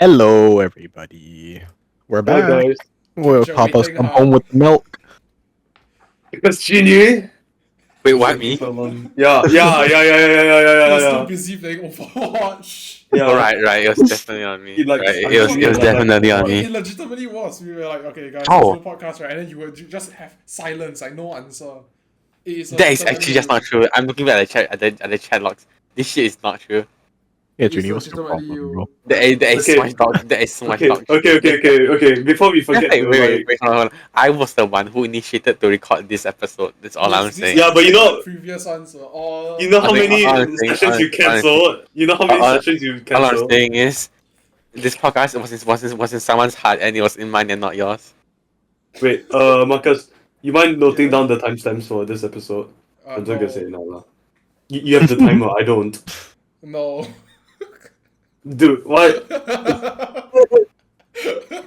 Hello, everybody. We're Hi back. guys. Will You're Papa's waiting, come huh? home with milk? Because Chinny. Wait, what, me? You're still Yeah. busy playing Overwatch. Yeah. Oh, right, it was definitely on me. He likes- Right, I'm it was sure he likes definitely on Overwatch. me. It legitimately was. We were like, okay, guys, How? there's no podcast, right? And then you would just have silence, like no answer. It is That is legitimately actually just not you. true. I'm looking at the chat at the chat logs. This shit is not true. Yeah, It is Junie, what's your legitimately problem, bro? you. There is so Okay. much dog. There is so much Okay, dog. okay. Before we forget Wait, to hold on. I was the one who initiated to record this episode. That's all I'm saying. Yeah, but you know- previous ones were all. you know how many Honestly, sessions you cancelled? You know how many sessions you All I'm cancelled? saying is, this podcast was in someone's heart and it was in mine and not yours. Wait, Marcus, you mind noting Yeah. down the timestamps for this episode? I'm just gonna say it No. now lah. You have the timer, I don't. No. Dude, what?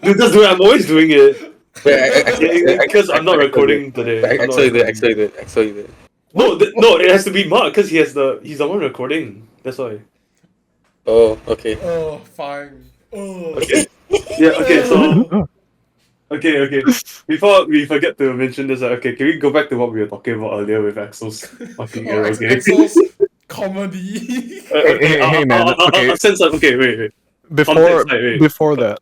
Dude, just do it. I'm always doing it. Because I'm not recording today. I'm not recording. Actually did. No, it has to be Mark because he's the one recording. That's why. Oh, okay. Oh, fine. Oh. Okay. Yeah. Okay. So. Oh. Okay. Before we forget to mention this, okay, can we go back to what we were talking about earlier with Axel's fucking Oh, arrow game? Exo's comedy. Hey, man, okay. I'll send some. Okay, wait. Before Context, wait. before that.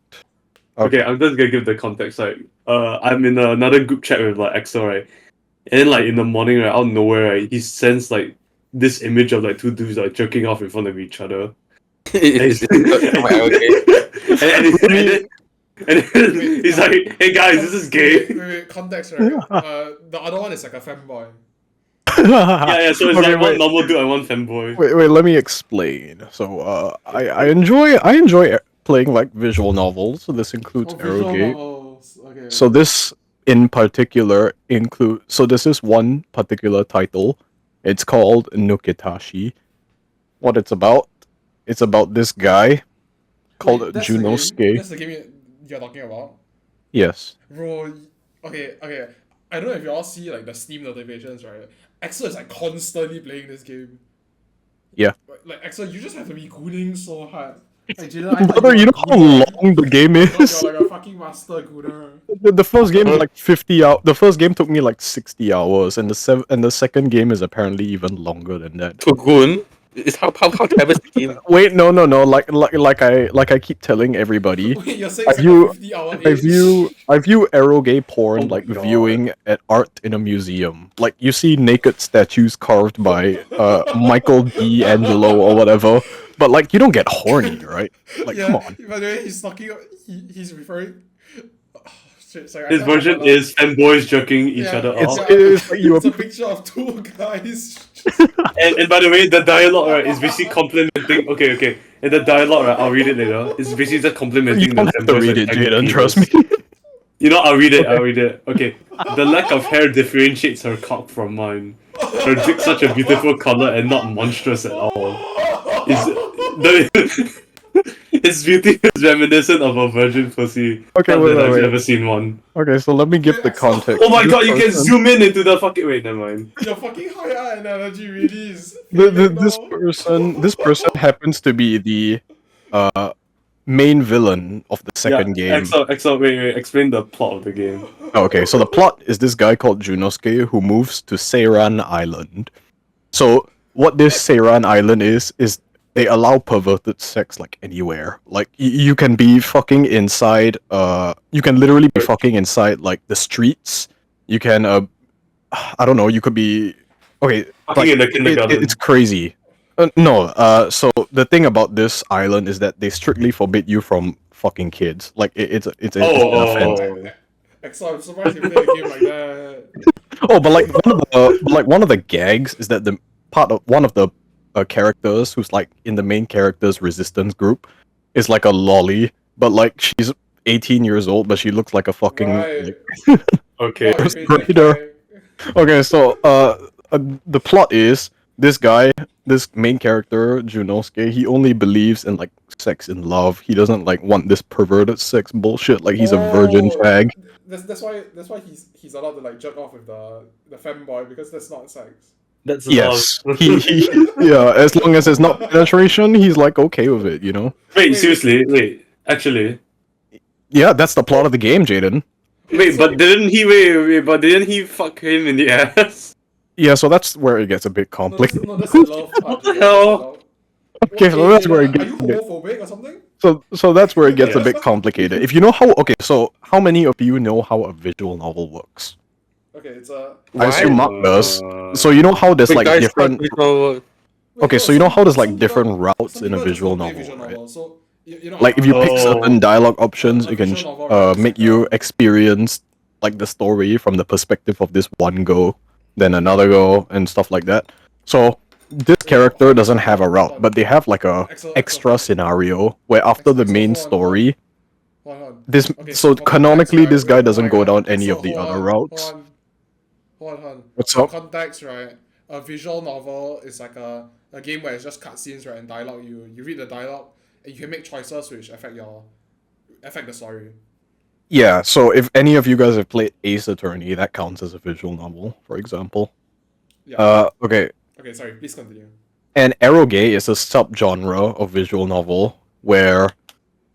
Okay, I'm just gonna give the context. Like, I'm in another group chat with like Axel, right? And then like in the morning, right, out of nowhere, right, he sends like this image of like two dudes like jerking off in front of each other. It's And then he's like, "Hey guys, this is gay." Wait, context, right? The other one is like a femboy. Yeah. So it's Okay, like one wait. normal dude and one femboy. Wait, let me explain. So, I enjoy playing like visual novels. So this includes Visual Arrowgate. novels. Okay. So this in particular this is one particular title. It's called Nukitashi. What it's about this guy called Wait, that's the game? Junosuke. That's the game you're talking about? Yes. Bro, okay. I don't know if you all see like the Steam notifications, right? Axel is like constantly playing this game. Yeah. Like Axel, you just have to be gooning so hard. Like, Jaden, I Brother, you know how long the game is? You're like a fucking master gooner. The first game is like 50 hours. The first game took me like 60 hours, and the second game is apparently even longer than that. Togun? It's how clever is the game? Wait, no. Like I keep telling everybody, Wait, you're saying I it's like view- a 50-hour I view Arrowgay porn Oh my like God. viewing at art in a museum. Like you see naked statues carved by Michael D'Angelo or whatever, but like you don't get horny, right? Like yeah, come on. by the way, he's talking. He's referring. Oh, shit, sorry. I His can't version remember. is femboys jerking each Yeah, other It's, off. it's like you It's a picture of two guys. And by the way, the dialogue right is basically complimenting. Okay. And the dialogue right, I'll read it later. It's basically just complimenting you don't the have to femboys, read like, it, tiny Jaden. Trust me. penis. You know, I'll read it. Okay. The lack of hair differentiates her cock from mine. Her dick such a beautiful color and not monstrous at all. Its beauty is reminiscent of a virgin pussy. Okay, Not wait, that I've wait. ever seen one. Okay, so let me give the context. Oh my This god, you can person- zoom in into the fucking. Wait, never mind. Your fucking high art analogy really is. This person happens to be the main villain of the second game. Excel, wait, explain the plot of the game. Okay, so the plot is this guy called Junosuke who moves to Seiran Island. So what this Seiran Island is they allow perverted sex like anywhere. Like you can be fucking inside. You can literally be fucking inside like the streets. You can I don't know. You could be okay. Fucking in the kindergarten. It's crazy. No. So the thing about this island is that they strictly forbid you from fucking kids. Like it's an offense. Excel, I'm surprised you play a game like that. Oh, but like one of the gags is that one of the characters who's like in the main character's resistance group is like a lolly, but like she's 18 years old, but she looks like a fucking. Right. Okay. Oh, you made Reader. that Okay, so the plot is this guy, this main character Junosuke, he only believes in like sex and love. He doesn't like want this perverted sex bullshit. Like he's a virgin Oh, fag. That's why he's allowed to like jerk off with the femboy because that's not sex. That's Yes, love. yeah. As long as it's not penetration, he's like okay with it, you know. Wait, seriously, wait. Actually. Yeah, that's the plot of the game, Jaden. Wait, but didn't he but didn't he fuck him in the ass? Yeah, so that's where it gets a bit No, that's, complicated. no, that's the love part. What the Jaden, that's hell? the love. Okay, so that's where it Are you gets a bit. homophobic or something? So that's where it gets a Yeah. bit complicated. If you know how, okay, so how many of you know how a visual novel works? Okay, it's a. I assume Why? Mark does. So you know how there's Wait, like guys, different. Wait, Okay, no, so you know some- how there's some like different people- routes some in a people just visual don't play novel, right? novel, so you know. Like if you pick certain Oh. dialogue options, A it can visual novel, right, it's make like you a- experience like the story from the perspective of this one go, then another go, and stuff like that. So this character doesn't have a route, but they have like a extra scenario where after the main story, Hold on. this Okay, so for canonically context, this right, guy wait, doesn't wait, go right. down any So of the hold other on, routes. Hold on. What's For up? context, right? A visual novel is like a game where it's just cutscenes, right, and dialogue. You read the dialogue and you can make choices which affect the story. Yeah, so if any of you guys have played Ace Attorney, that counts as a visual novel, for example. Yeah. Okay, Okay, sorry. Please continue. and eroge is a subgenre of visual novel where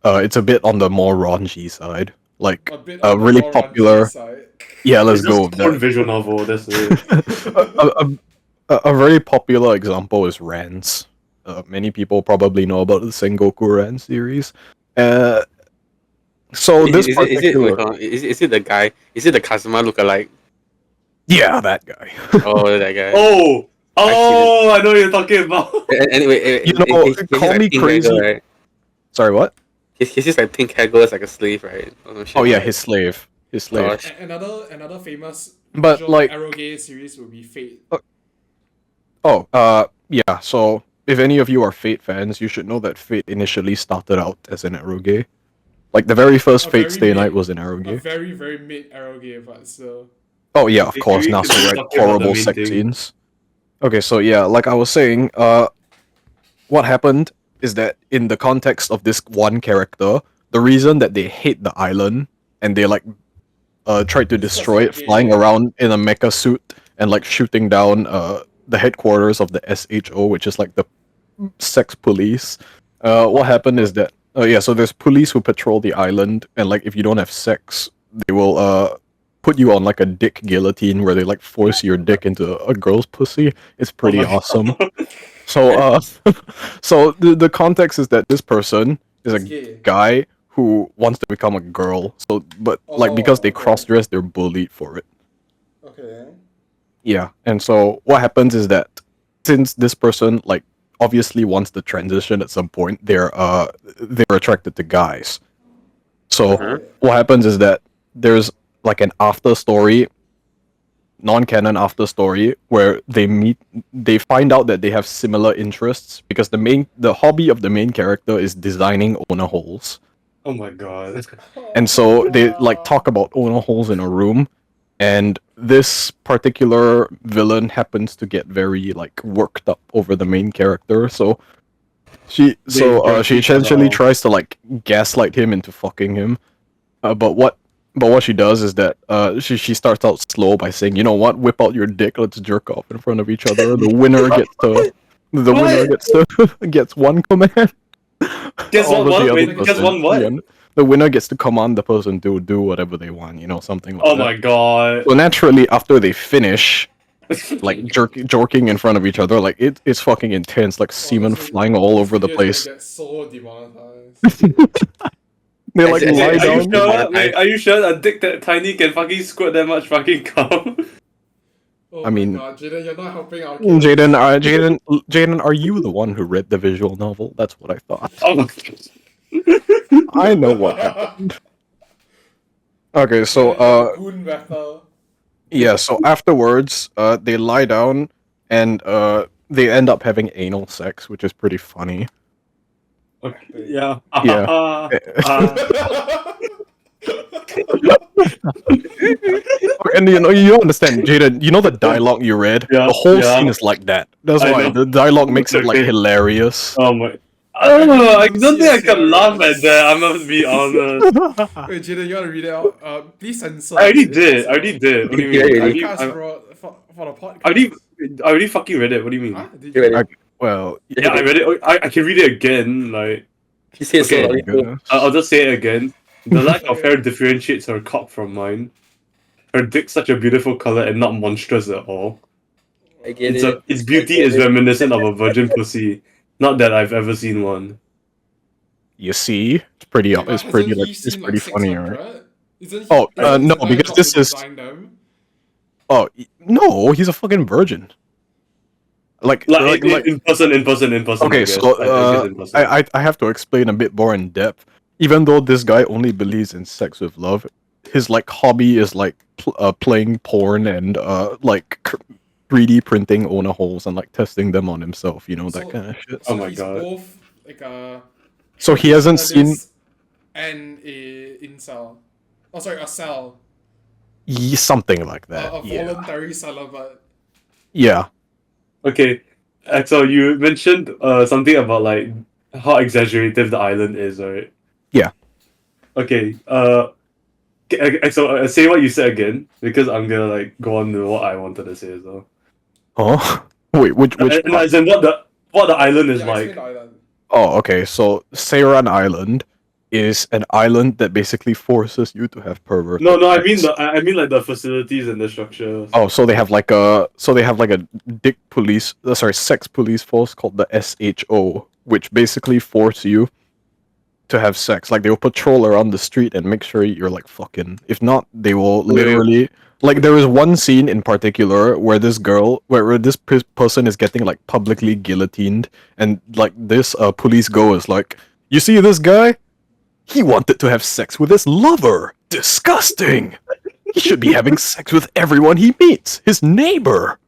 it's a bit on the more raunchy side. Like A bit a on the really more popular. raunchy side. Yeah, let's It's go just with porn that. visual novel, that's it. A very popular example is Rans. Many people probably know about the Sengoku Ran series. So this particular, Is it the guy? Is it the Kazuma lookalike? yeah, that guy. Oh, that guy. Oh! I've seen Oh, I know what you're talking about. Anyway, You know, call me crazy. right? Sorry, what? He's just like pink hair girl as like a slave, right? Oh, shit. Oh yeah, his slave. His slave. Gosh. Another famous But, visual like- eroge series would be Fate. Oh, yeah. So if any of you are Fate fans, you should know that Fate initially started out as an eroge. Like the very first A Fate very Stay mid- Night was an A eroge. very very mid eroge, but still. Oh yeah, of Maybe course. we Now, should so be right, talking about the horrible main sex thing. scenes. Okay, so yeah, like I was saying, what happened is that in the context of this one character, the reason that they hate the island and they like tried to It's 'cause destroy they're it, flying gay. around in a mecha suit and like shooting down the headquarters of the SHO, which is like the sex police. What happened is that yeah, so there's police who patrol the island, and like if you don't have sex, they will put you on like a dick guillotine where they like force your dick into a girl's pussy. It's pretty Oh my awesome. God. So so the context is that this person is a It's gay. guy who wants to become a girl. So but like because they Oh, okay. cross dress, they're bullied for it. Okay. Yeah, and so what happens is that since this person like obviously wants to transition at some point, they're attracted to guys. So Uh-huh. what happens is that there's like an after story, non-canon after story where they find out that they have similar interests because the hobby of the main character is designing owner holes. Oh my god. And so they like talk about owner holes in a room, and this particular villain happens to get very like worked up over the main character. So she essentially tries to like gaslight him into fucking him. But what she does is that she starts out slow by saying, you know what, whip out your dick, let's jerk off in front of each other. The winner gets to gets one command. Guess All what? of the other Wait, guess person- one what? yeah, the winner gets to command the person to do whatever they want, something like Oh that. my god. So naturally, after they finish, like jorking in front of each other, like it's fucking intense, like semen flying all over the place. Get so demonetized. They like Is it- lie Are you down. sure? Wait, are you sure a dick that tiny can fucking squirt that much fucking cum? Oh I mean- my god, Jaden, you're not helping our Jaden, are you the one who read the visual novel? That's what I thought. Oh my god. I know what happened. Okay, so Goon battle. yeah, so afterwards, they lie down and they end up having anal sex, which is pretty funny. Okay, yeah. Yeah. And you don't understand, Jaden. You know the dialogue you read. Yeah, The whole yeah. scene is like that. That's I why know. the dialogue makes it like Okay. hilarious. Oh my. I don't know. I don't think I can laugh at that. I must be honest. Wait, Jaden, you wanna read it out? Please censor. I already it, did. if I already possible. did. What do you Yeah, mean? yeah, I yeah. already, For the podcast. I already fucking read it. What do you mean? Huh? Did You you? ready? Well, Yeah, I read it. I can read it again. Like, You say it so Okay, loudly. Goodness. I'll just say it again. The lack of Okay. hair differentiates her cock from mine. Her dick's such a beautiful color and not monstrous at all. I get it. Its beauty I is get it. reminiscent of a virgin pussy. Not that I've ever seen one. You see, it's pretty. Wait, but It's pretty. hasn't Like, he it's seen pretty like funny, right? 600? Isn't he? Oh, isn't no, the guy because job this to is. design them? Oh no, he's a fucking virgin. Like in person. Okay, I guess. so I guess in person. I have to explain a bit more in depth. Even though this guy only believes in sex with love, his like hobby is like playing porn and like 3D printing owner holes and like testing them on himself. You know, that So- kind of shit. Oh So my he's God. both like a So he hasn't seen traditionalist and a incel. Oh, sorry, a cell. something like A that. Yeah, voluntary celibate. yeah. Okay, Axel, you mentioned something about like how exaggerative the island is, right? Yeah. Okay. Axel, say what you said again because I'm gonna like go on to what I wanted to say as well. Oh, wait, which And part? as in what the island is Yeah, like. explain the island. Oh, okay. So Seiran Island is an island that basically forces you to have perverted No, sex. I mean like the facilities and the structures. Oh, so they have like a dick police, sex police force called the SHO, which basically force you to have sex. Like they'll patrol around the street and make sure you're like fucking. If not, they will literally. Like there is one scene in particular where this girl, where this person is getting like publicly guillotined, and like this police go is like, you see this guy? He wanted to have sex with his lover. Disgusting. He should be having sex with everyone he meets. His neighbor.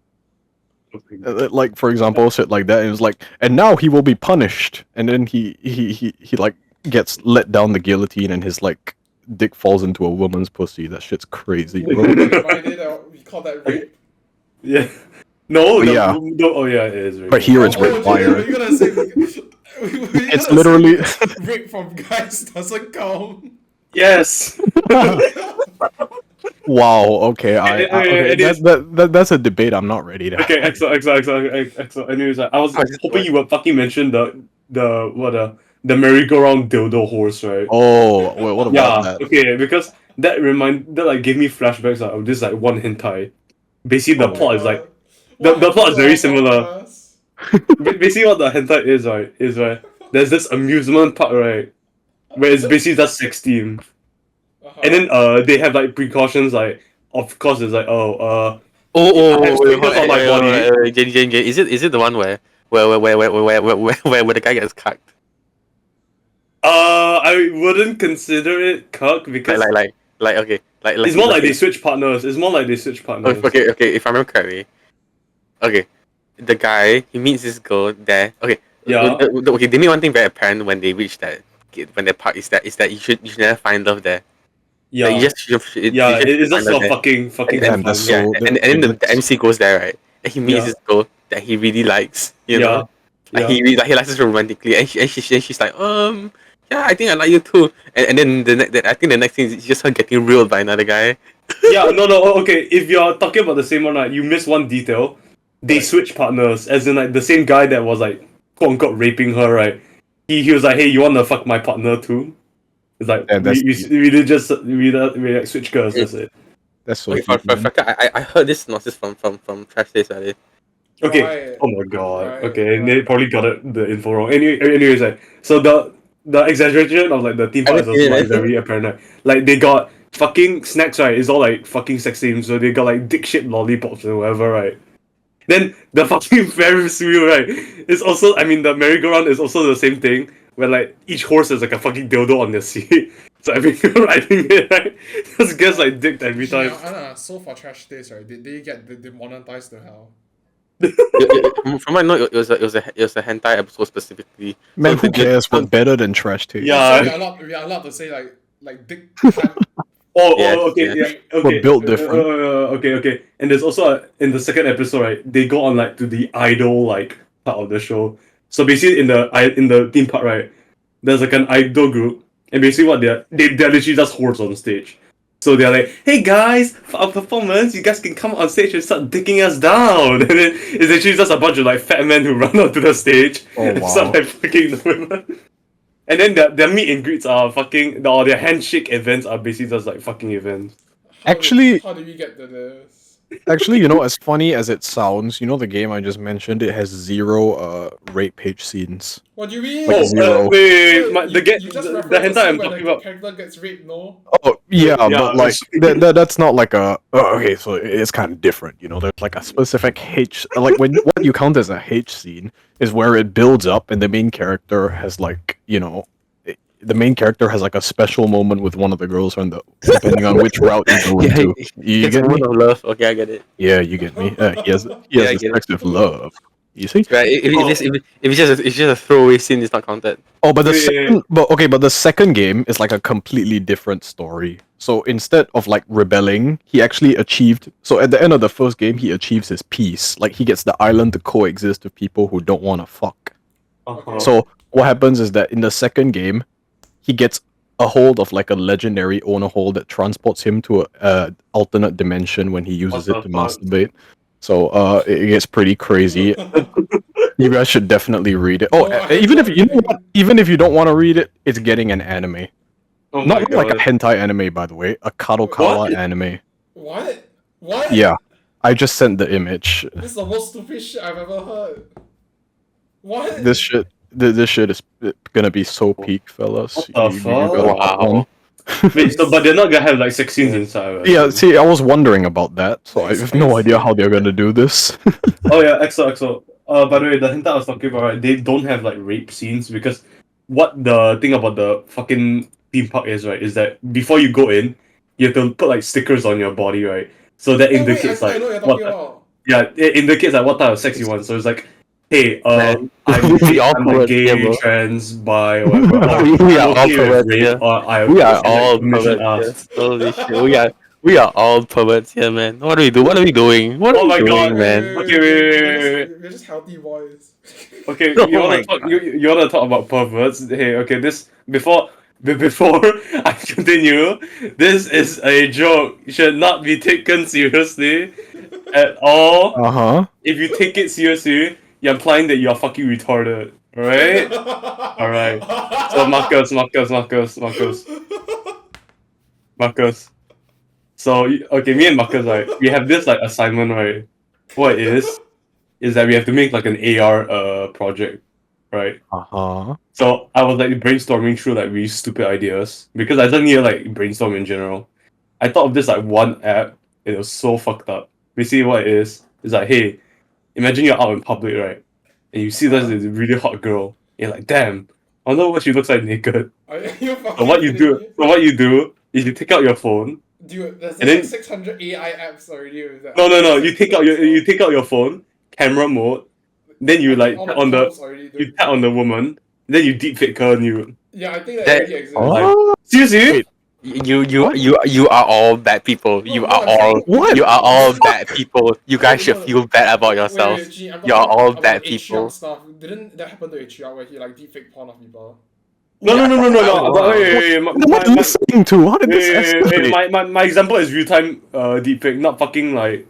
Like for example, shit like that. It was like, and now he will be punished. And then he like gets let down the guillotine, and his like dick falls into a woman's pussy. That shit's crazy, bro. We call that rape. Yeah. No, Yeah. no, oh yeah, it is. Right. But here it's Oh, okay, required. we're gonna say It's literally. rape from guys doesn't count. Yes. Wow. Okay. Okay. Anyways. That's a debate I'm not ready to. Okay, excellent. Anyways, I was hoping you would fucking mention the merry-go-round dildo horse, right? Oh, wait, what about Yeah. that? Okay, because that like gave me flashbacks of this like one hentai. Basically, the Oh. plot is like What the plot is happened to very our similar. podcast? Basically, what the hentai is right, there's this amusement park, right, where it's basically just sex theme, Uh-huh. and then they have like precautions, like of course it's like I have stickers on my body. Jane, is it the one where the guy gets cucked? I wouldn't consider it cuck because Okay, it's more like they switch partners. It's more like they switch partners. Okay, if I remember correctly. Okay, the guy, he meets this girl there. Okay, Yeah. Okay, they made one thing very apparent when they reach that, when they part, is that you should never find love there. Yeah. Like, you just It's just find for love there. fucking Damn, fun. that's Yeah, so- and then the that's- MC goes there, right? And he meets Yeah. this girl that he really likes. You Yeah. know, like Yeah. he likes her romantically, and she's like, yeah, I think I like you too. And then I think the next thing is just her getting reeled by another guy. Yeah, no, okay. If you're talking about the same one, right, you miss one detail. They switch partners, as in like the same guy that was like quote unquote raping her, right? He was like, hey, you wanna fuck my partner too? It's like Yeah, that's we like switch girls. That's it. That's so Okay, deep, for man. fact, I heard this synopsis from Trash Taste earlier. Okay. Right. Oh my god. Right, Okay, right. they probably got the info wrong. Anyways, like so the exaggeration of like the theme park is also like very apparent. Right? Like they got fucking snacks, right? It's all like fucking sex themes. So they got like dick shaped lollipops or whatever, right? Then the fucking Ferris wheel, right? It's also, I mean, the merry-go-round is also the same thing, where like each horse is like a fucking dildo on their seat. So every riding it, right, just gets like dicked every time. Yeah, so for Trash Taste, right? They get demonetized to hell. From what I know, it was a hentai episode specifically. Man, So who the- cares? We're better than trash taste. Yeah. So we are allowed to say like dick. Can, Yes, Okay, yes. yeah, okay. We're built different. Okay. And there's also in the second episode, right? They go on like to the idol like part of the show. So basically, in the theme park, right? There's like an idol group, and basically what they're literally just whores on stage. So they're like, hey guys, for our performance, you guys can come on stage and start dicking us down. And then it's actually just a bunch of like fat men who run onto the stage Oh, and wow. start like fucking the women. And then their meet and greets are fucking, or their handshake events are basically just like fucking events. How do we get to this? Actually, as funny as it sounds, the game I just mentioned, it has 0 rape page scenes. What do you mean? Like zero. Wait, You just the referenced hentai the I'm scene where talking the about. character gets raped, no? Oh yeah, Yeah, but like that's not like a. Oh, okay, so it's kind of different. There's like a specific H. Like what you count as a H scene is where it builds up, and the main character has the main character has like a special moment with one of the girls, depending on which route you go Yeah, into. You it's get me? one of love. Okay, I get it. Yeah, you get me. He has Yeah, I this get it. sex with love. You see? Right. If it's just a throwaway scene, it's not counted. Oh, but Yeah. the second game is like a completely different story. So instead of like rebelling, he actually achieved. So at the end of the first game, he achieves his peace. Like he gets the island to coexist with people who don't want to fuck. Uh-huh. So what happens is that in the second game, he gets a hold of like a legendary owner hole that transports him to a alternate dimension when he uses What it to the fuck? masturbate. So it gets pretty crazy. You guys should definitely read it. Oh, Oh, even if even if you don't want to read it, it's getting an anime. Oh my Not like a god. hentai anime, by the way. A kadokawa What? anime. What? What? Yeah, I just sent the image. This is the most stupid shit I've ever heard. What? This shit is gonna be so peak, fellas. What the You gotta fuck? hop Wow. on. Wait, so but they're not gonna have like sex scenes inside, right? Yeah, see, I was wondering about that, so I have no idea how they're gonna do this. Oh yeah, EXO. By the way, the hentai I was talking about, right, they don't have like rape scenes because what the thing about the fucking theme park is, right, is that before you go in, you have to put like stickers on your body, right? So that Oh, wait, indicates I know what you're what talking about. yeah, it indicates like what type of sex you want. So it's like, hey, Man, I'm we all I'm like perverts gay, here, bro. trans, bi, or whatever. Or We are I'm all okay with perverts rape, here. or I We are like all permission perverts. asked. Yes. Holy shit. We are all perverts here, man. What do we do? What are we doing? What are Oh we my doing, God. man? Okay, wait. We're just healthy boys. Okay, Oh you wanna my talk? God. You wanna talk about perverts? Hey, okay, this before I continue, this is a joke. You should not be taken seriously at all. Uh-huh. If you take it seriously, you're implying that you're fucking retarded. Alright? Alright. So Marcus. So okay, me and Marcus, right? We have this like assignment, right? What it is that we have to make like an AR project, right? Uh-huh. So I was like brainstorming through like really stupid ideas because I don't need to like brainstorm in general. I thought of this like one app, and it was so fucked up. Basically, what it is like, hey, imagine you're out in public, right? And you see this really hot girl. And you're like, damn, I wonder what she looks like naked. Are you fucking So what you kidding do? me? So what you do is you take out your phone. Dude, there's And like then- 600 AI apps already with that. No. You take out your phone, camera mode. Then you like All tap on the prompts already, dude. you tap on the woman. Then you deepfake her nude. Yeah, I think that, That- already exists. Oh, Seriously? Wait. You are all bad people. You No, are I'm all saying- What? you are all bad people. You guys No, should no. feel bad about yourself. Wait, G, I'm You're talking all about bad H people. stuff. Didn't that happen to H where he like deepfake porn of people? No. Oh, But wow. wait, What are you saying to? How did this escalate? my example is real time deepfake, not fucking like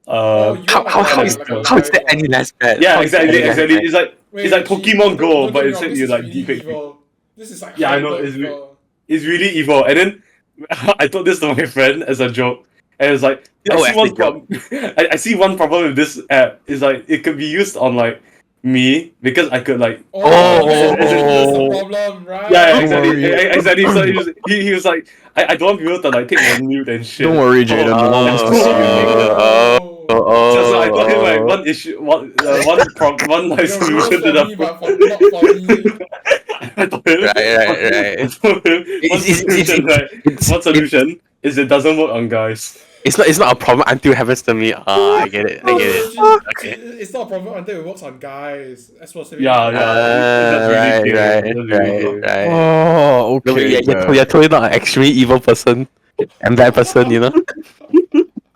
Oh, you How want how like how a- is like a how is live that one. any less bad? yeah How is that exactly any less exactly. bad? It's like G, Pokemon Go, don't but get me instead wrong, you this like is really deepfake. evil. This is like Yeah, I know, hyper it's evil. It's really evil. And then I told this to my friend as a joke, and it's like Oh, I see as a one problem. I see one problem with this app is like it could be used on like me because I could like Oh, that's the Oh. problem, right? yeah Don't exactly worry. exactly. So he was like I don't want people to like take my nude and shit. Don't worry, Jaden. No one wants to see you naked. So I told him like Oh. one issue, one nice You're solution to for that. me, but not for me. I told him, Right. I told him one solution, right? One solution is it doesn't work on guys. It's not a problem until it happens to me. Ah, I get it. No, Okay. it's not a problem until it works on guys. Especially Yeah. That's really Right, gay. right, That's really gay. right. Oh, No, okay. you're totally not an extremely evil person and bad person, you know?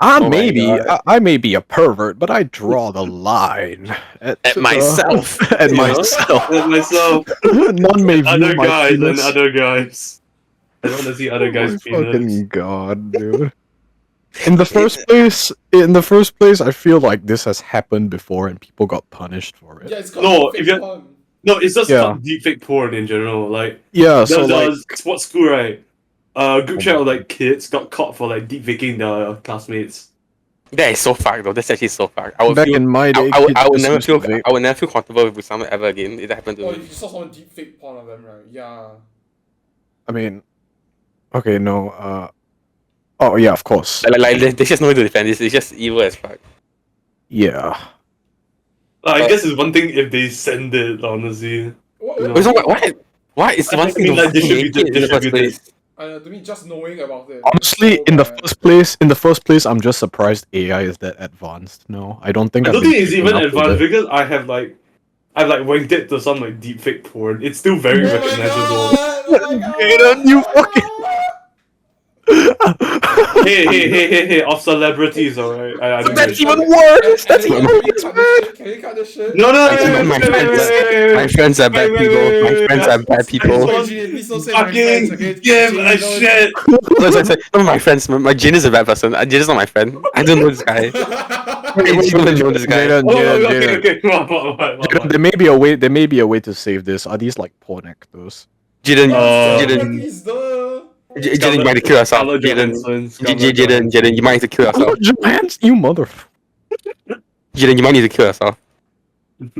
Oh my God. I may be a pervert, but I draw the line At myself. at you know? myself. And myself, None may view other my guys, and penis. other guys. I don't want to see other Oh guys' my penis. fucking god, dude. In the first place, I feel like this has happened before and people got punished for it. Yeah, it's called No, fake if you're- porn. No, it's just Yeah. called deepfake porn in general. Like Yeah, the, so the like sports school, right? Group Oh chat my of like kids got caught for like deepfaking their classmates. That is so fucked though. That's actually so fucked. I would back feel. in my day, I kids would just never used to feel. vape. I would never feel comfortable with someone ever again if that happened to Oh, me. you saw someone deep fake porn of them, right? Yeah. I mean, okay, no. Oh yeah, of course. There's just no way to defend this. It's just evil as fuck. Yeah. I guess it's one thing if they send it, honestly. What, You what know. do you Wait, so mean? why is the I one thing mean, to like, fucking make it in the first distribute it. place? To me, just knowing about it. Honestly, so in the bad. first place, I'm just surprised AI is that advanced. No, I don't think I I've don't been think it's keeping even up with advanced it. because I've like went it to some like deepfake porn. It's still very Oh my recognizable. god! Oh my god! Aiden, you Oh my Hey, of celebrities, alright. I don't That's give a even shit. worse. That's Can even you worse, cut man. this shit? Can you cut this shit? No, no, My friends are bad people. My friends are bad people. Sorry, Julian, please don't say my friends, okay? Fucking give Jane, a don't- shit. No, my friends. My Jin is a bad person. Jin is not my friend. I don't know this guy. I don't even know this guy. Jaden, Oh, Jaden, okay, Jaden. okay. What? Jaden, there may be a way. There may be a way to save this. Are these like porn actors? Jaden, Jaden, Celebrities, duh! Jaden, you might need to kill yourself. Scarlett Jaden, Johansson, Scarlett Jaden, you might need to kill yourself. Johans, you mother. Jaden, you might need to kill yourself.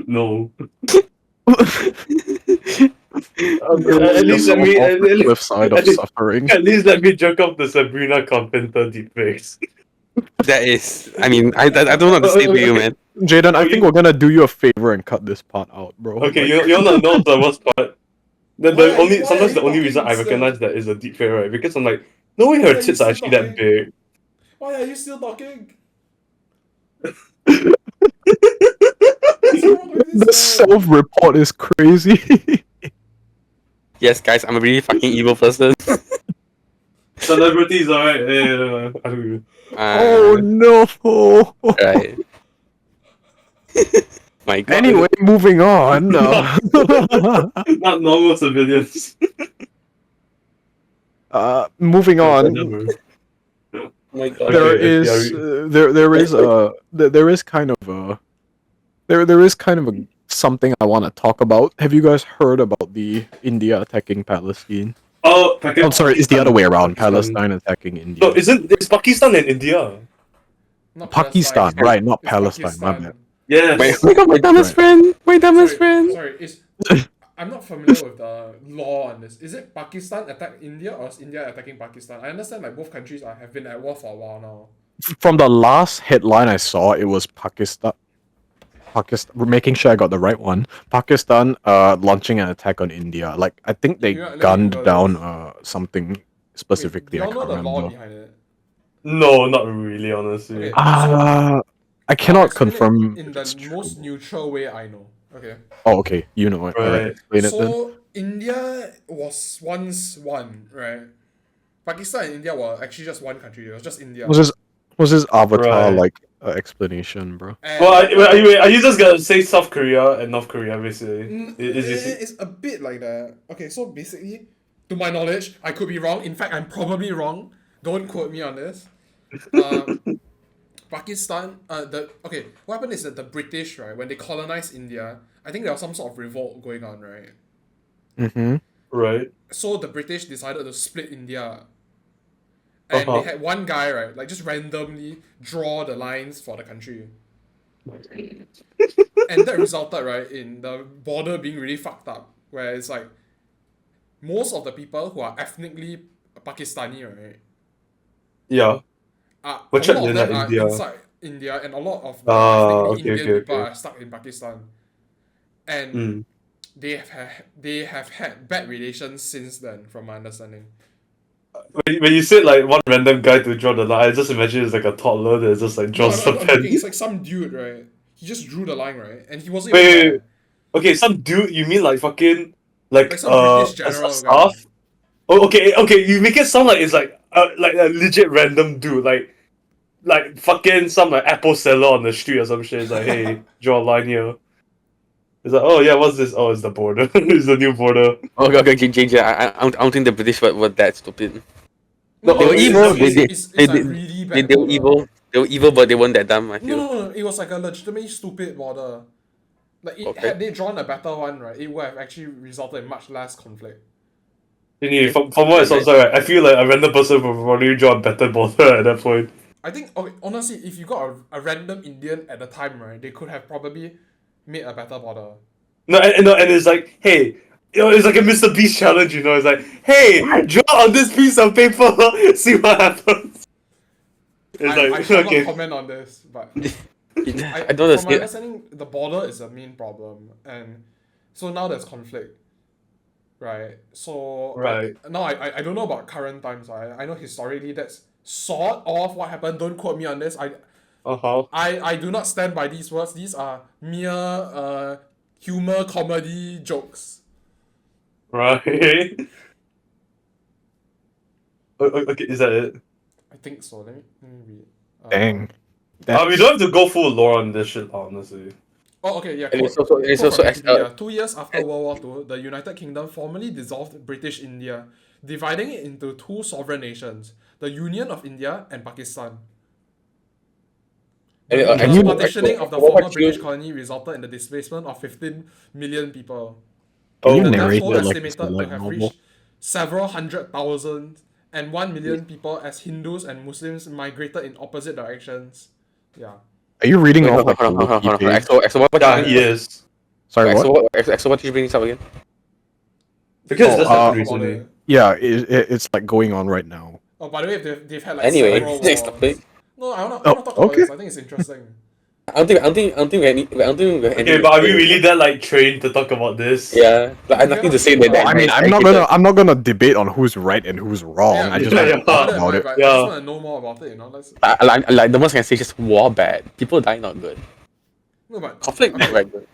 No. At At least let me. the cliff side of suffering. At least let me jerk off the Sabrina Carpenter deepfakes. That is, I mean, I don't know what to say to you, man. Jaden, I Okay. think we're gonna do you a favor and cut this part out, bro. Okay, Like- you wanna know the worst part? Why The are only you- why sometimes are the you only reason talking I recognize still? that is a deepfake, right? Because I'm like, no way Why her are you tits are still actually that talking? big. Why are you still talking? What's wrong with the this man? self-report is crazy. Yes, guys, I'm a really fucking evil person. Celebrities, alright. Yeah, I agree. Oh no. Right. My God. Anyway, moving on. Not normal civilians. Moving on. My God. There Okay, is yeah, there is kind of a there is kind of a something I want to talk about. Have you guys heard about the India attacking Palestine? Oh, I'm sorry, it's the other way around. Pakistan. Palestine attacking India. No, it's Pakistan and India. Not Pakistan, Palestine. right? Not It's Palestine. My Pakistan. bad. Yes. My God, my dumbest Right. friend. My dumbest friend. Sorry, it's I'm not familiar with the law on this. Is it Pakistan attack India or is India attacking Pakistan? I understand like both countries have been at war for a while now. From the last headline I saw, it was Pakistan. We're making sure I got the right one. Pakistan launching an attack on India. Like I think they You know, let me gunned Google down this. something Wait, specifically. do I y'all know can't the law remember. behind it? No, not really, honestly. Okay. I I'll cannot explain it confirm. in if the it's true. most neutral way I know. Okay. Oh, okay. You know it. Alright, Right. explain it then. So India was once one, right? Pakistan and India were actually just one country. It was just India. Was his avatar Right. like explanation, bro? And Well, are you just gonna say South Korea and North Korea, basically? it's a bit like that. Okay, so basically, to my knowledge, I could be wrong. In fact, I'm probably wrong. Don't quote me on this. Pakistan, what happened is that the British, right, when they colonized India, I think there was some sort of revolt going on, right? Mm-hmm. Right. So the British decided to split India. And Uh-huh. they had one guy, right, like just randomly draw the lines for the country. And that resulted, right, in the border being really fucked up. Where it's like most of the people who are ethnically Pakistani, right, Yeah. a Were trapped lot of in, them like, are India. inside India, and a lot of the Ah, ethnically okay, Indian okay, people okay. are stuck in Pakistan. And Mm. they have had bad relations since then, from my understanding. When you said like one random guy to draw the line, I just imagine it's like a toddler that just like No, draws the I'm pen. joking. It's like some dude, right? He just drew the line, right? And he wasn't Wait, even wait, there. Okay, some dude. You mean like fucking like Like some British a general staff? Oh, okay. You make it sound like it's like a legit random dude, like fucking some like apple seller on the street or some shit. It's like, hey, draw a line here. It's like, oh yeah, what's this? Oh, it's the border. It's the new border. Okay, JJ, I don't think the British were that stupid. No, They were it's- evil. It's They a did. really bad They were evil. They were evil, but they weren't that dumb. I No, feel. no, no, it was like a legitimately stupid border. Like, Okay. had they drawn a better one, right, it would have actually resulted in much less conflict. From what it sounds like, I feel like a random person would probably draw a better border at that point. I think, okay, honestly, if you got a random Indian at the time, right, they could have probably made a better border. And it's like, hey, it's like a Mr. Beast challenge, It's like, hey, draw on this piece of paper, see what happens. It's I shall okay. not comment on this, but I don't from my understand. understanding, the border is the main problem, and so now there's conflict, right? So Right. now I don't know about current times. I know historically that's sort of what happened. Don't quote me on this. Uh-huh. I do not stand by these words. These are mere humor comedy jokes. Right. Okay, is that it? I think so. Let me read. Dang. We don't have to go full lore on this shit, honestly. Oh, okay, yeah. And it's quote- also- it's quote from also Wikipedia. 2 years after World War II, the United Kingdom formally dissolved British India, dividing it into two sovereign nations, the Union of India and Pakistan. And, The and you- partitioning of the what former about British you- colony resulted in the displacement of 15 million people. Can you The narrate death toll it like it's estimated a to light have novel? reached several hundred thousand and 1 million people as Hindus and Muslims migrated in opposite directions. Yeah. Are you reading Wait, off hold like the on, hold on, wiki hold on. page? Exo, what Yeah, he is. Sorry, what? Exo, what did you bring this up again? Because Oh, that's Talk happened about recently. it. Yeah, it's like going on right now. Oh, by the way, they've had like Anyway, several next wars. topic. No, I wanna Oh, talk about okay. this. I think it's interesting. I don't think we have Okay, but are we really that like trained to talk about this? Yeah, like, I have nothing to say that. Well, I mean, I I'm not hate gonna I'm not gonna debate on who's right and who's wrong. Yeah, I just yeah, want to yeah. talk Other than about mine, it. but I Yeah. just want to know more about it. Let's. like the most I can say is just war bad. People die not good. No, but Conflict I not mean, very good.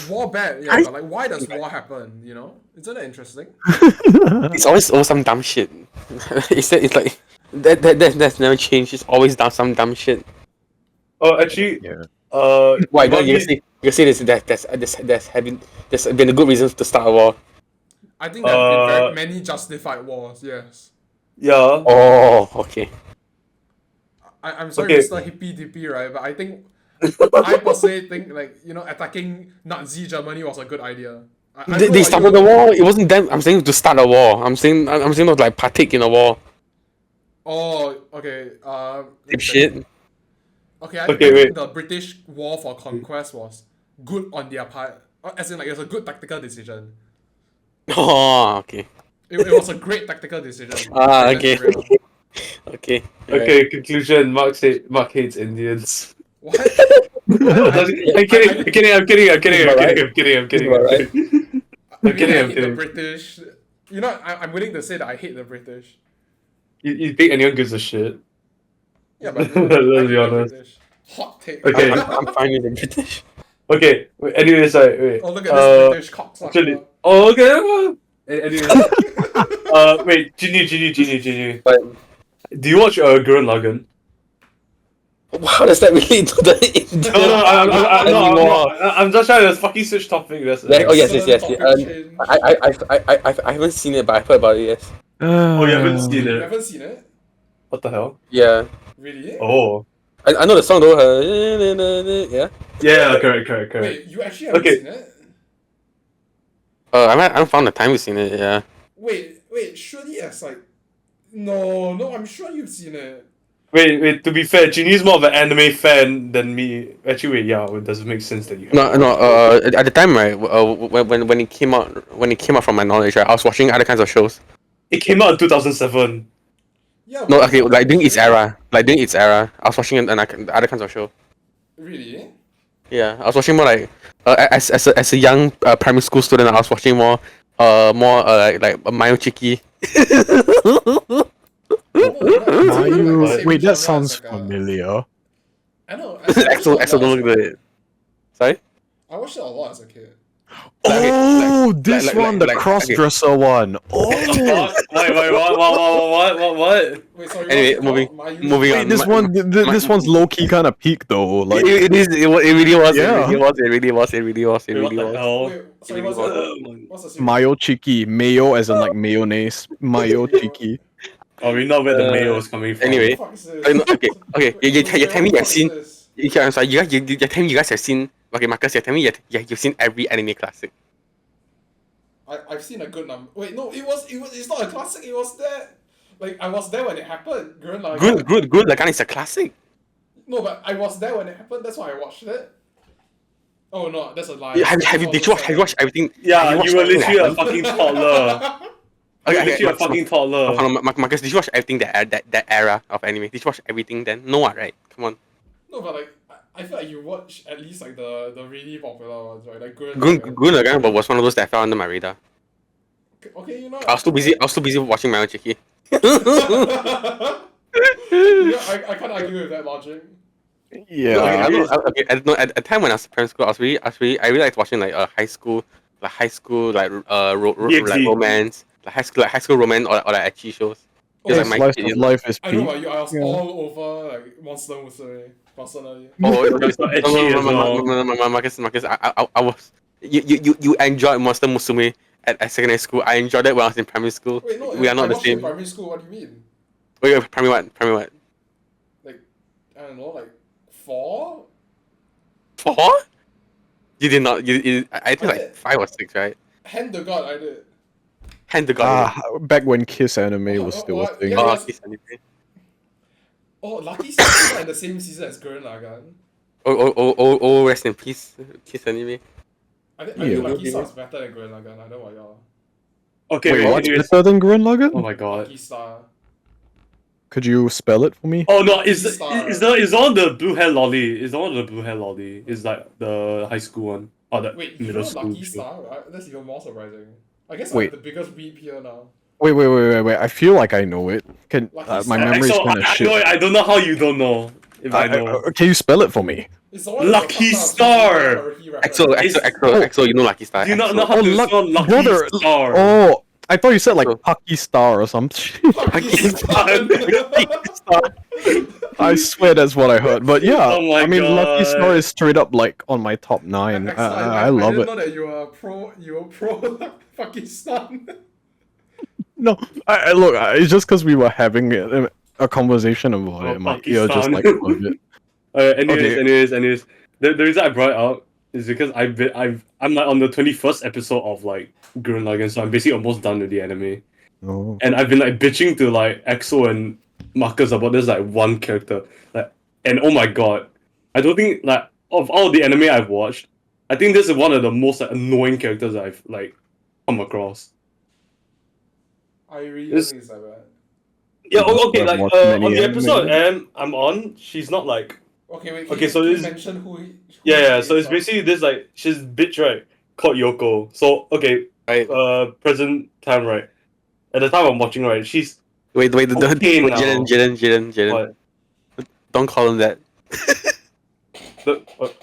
war bad. Yeah, but like, why does war happen? Isn't that interesting? It's always some dumb shit. it's like that's never changed. It's always done some dumb shit. Oh, actually, Yeah. Why about don't you me- see? You see this? There's been a good reasons to start a war. I think there have been very Uh, many justified wars. Yes. Yeah. Oh, okay. I'm sorry, Okay. Mr. Hippie Dippy, right? But I think I personally think attacking Nazi Germany was a good idea. I don't know They about started you. the war. It wasn't them. I'm saying to start a war. I'm saying not like partake in a war. Oh, okay. Let me think. Shit. Okay, I Okay, think wait. the British war for conquest was good on their part. As in, like, it was a good tactical decision. Oh, okay. It was a great tactical decision. Ah, Let's okay. be real. Okay. Okay, conclusion. Mark hates Indians. What? I'm kidding. I'm kidding. Alright. I mean, kidding, I I'm hate kidding. the British. I'm willing to say that I hate the British. You think anyone gives a shit? Yeah, but Let's I be hate the honest. British. Hot take. Okay. I'm fine with the British. Okay. Anyways, wait. Oh, look at this British cocksucker. Actually, okay. Anyways, wait, Ginny. But Do you watch Gurren Lagann? how does that relate to the Indian? I'm just trying to fucking switch topic. That's Like, oh yes. Topic change. I haven't seen it, but I've heard about it. Yes. Oh, you haven't seen You it? haven't seen it? What the hell? Yeah. Really? Oh. I know the song though. Yeah. Yeah, correct. Wait, you actually haven't Okay. seen it? I haven't found the time to seen it. Yeah. Wait, surely it's like... No, I'm sure you've seen it. Wait. To be fair, Ginny's more of an anime fan than me. Actually, wait. Yeah, it doesn't make sense that you. No. At the time, right, when it came out from my knowledge, right, I was watching other kinds of shows. It came out in 2007. Yeah, No, but- okay, like during its era, I was watching other kinds of show. Really? Yeah, I was watching more like as a young primary school student, I was watching more like Mayo Chiki. Mayu. Wait, that sounds familiar. I know. Axel, don't look at it. Sorry. I watched it a lot as a kid. Oh, like- this like- one, like- the okay. cross-dresser one. Oh, Wait, what? Wait, sorry. Anyway, what's it moving- called? Mayu? moving wait, on. this one, this one's low-key kind of peak though. Like, It really was. Yeah. It really was. Wait, what the hell? Wait, sorry, what's the series? mayo chiki, mayo as in like mayonnaise, mayo chiki. Oh, we know where the mayo is coming from. Anyway. What the fuck is this? Okay. You tell me What the you've seen. fuck is this? I'm sorry. You're telling me you guys have seen Okay, Marcus, you're telling me you've seen every anime classic. I've seen a good number. Wait, no, it's not a classic. It was there. Like I was there when it happened. Gurren Lagann. Good. Lagann is a classic. No, but I was there when it happened. That's why I watched it. Oh no, that's a lie. Did you watch everything? Yeah, Have you were watched literally a everything fucking toddler. You were literally a fucking toddler. Hold on, Marcus, did you watch everything that era of anime? Did you watch everything then? No, right? Come on. No, but like I feel like you watch at least like the really popular ones, right? Like Gurren Lagann. Gurren Lagann was one of those that fell under my radar. Okay, you know. I was too busy watching my own Chiki. Yeah, I can't argue with that logic. Yeah. I don't know. At the time when I was in primary school, I really liked watching like high school like DxD. romance, like high school romance or like ecchi shows. Oh, Because Slice like of life is I know peak. about you. I was Yeah. all over like Monster Musume personally. It's not ecchi as well. Marcus, I was you enjoyed Monster Musume at secondary school. I enjoyed it when I was in primary school. Wait, no, We are not I the watched it in same. primary school. What do you mean? Wait, primary what? Like I don't know, like 4? 4? You did not. I think I like did. 5 or 6, right? Hand to God, I did. Hand to God. Back when Kiss anime was What- still a what? thing. Yeah. Kiss anime. Oh, Lucky Star in the same season as Gurren Lagann. Oh, rest in peace, Kiss anime. I think Yeah. Lucky Star is better than Gurren Lagann. I don't know what y'all. Okay, Wait, wait, what's anyways. better than Gurren Lagann? Oh my god. Lucky Star. Could you spell it for me? Oh no, is Star. the one the blue hair lolly? Is the one the blue hair lolly? Is like the high school one or the Wait, you middle know school? Lucky Star? Right? That's even more surprising. I guess Wait. I'm the biggest weep here now. Wait. I feel like I know it. Can Lucky my Star. memory's So, kind of I shit. know it. I don't know how you don't know. If I know. Can you spell it for me? It's the one Lucky with the Star! Haruhi reference. Exo, you know Lucky Star. Do you not Exo. know how to Luck- spell Lucky brother, Star? Oh, I thought you said like So- Pucky Star or something. Lucky Star. I swear that's what I heard. But yeah, Oh my I mean, Lucky God. Star is straight up like on my top 9. Excellent. I love didn't it. know that you were pro fucking Star. No, look, it's just because we were having a conversation about it. My ear just like loved it. Anyways, the reason I brought it up is because I'm like on the 21st episode of like Gurren Lagann, so I'm basically almost done with the anime, Oh. and I've been like bitching to like EXO and Marcus about this like one character, like, and oh my god, I don't think like of all the anime I've watched, I think this is one of the most like, annoying characters I've like come across. I really It's- don't think it's that bad. Yeah, must okay, have like watched many on the episode anime. I'm on, she's not like Okay, wait. Okay, so can you this- mention who yeah, she so is, it's basically this like she's bitch, right, called Yoko. So okay, Right. present time, right, at the time I'm watching, right, she's Wait, Okay now. Jaden. what Don't call him that.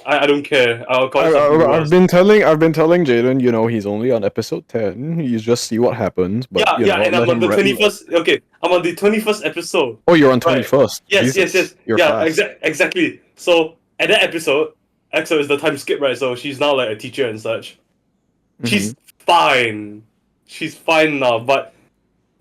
I don't care, I'll call it something I've worse. been telling Jaden, he's only on episode 10. You just see what happens. But Yeah, and I'm let on him the re- 21st. Okay, I'm on the 21st episode. Oh, you're on Right. 21st. Yes, Jesus, yes. You're Yeah, fast. exactly. So at that episode, EXO is the time skip, right? So she's now like a teacher and such. She's fine. She's fine now, but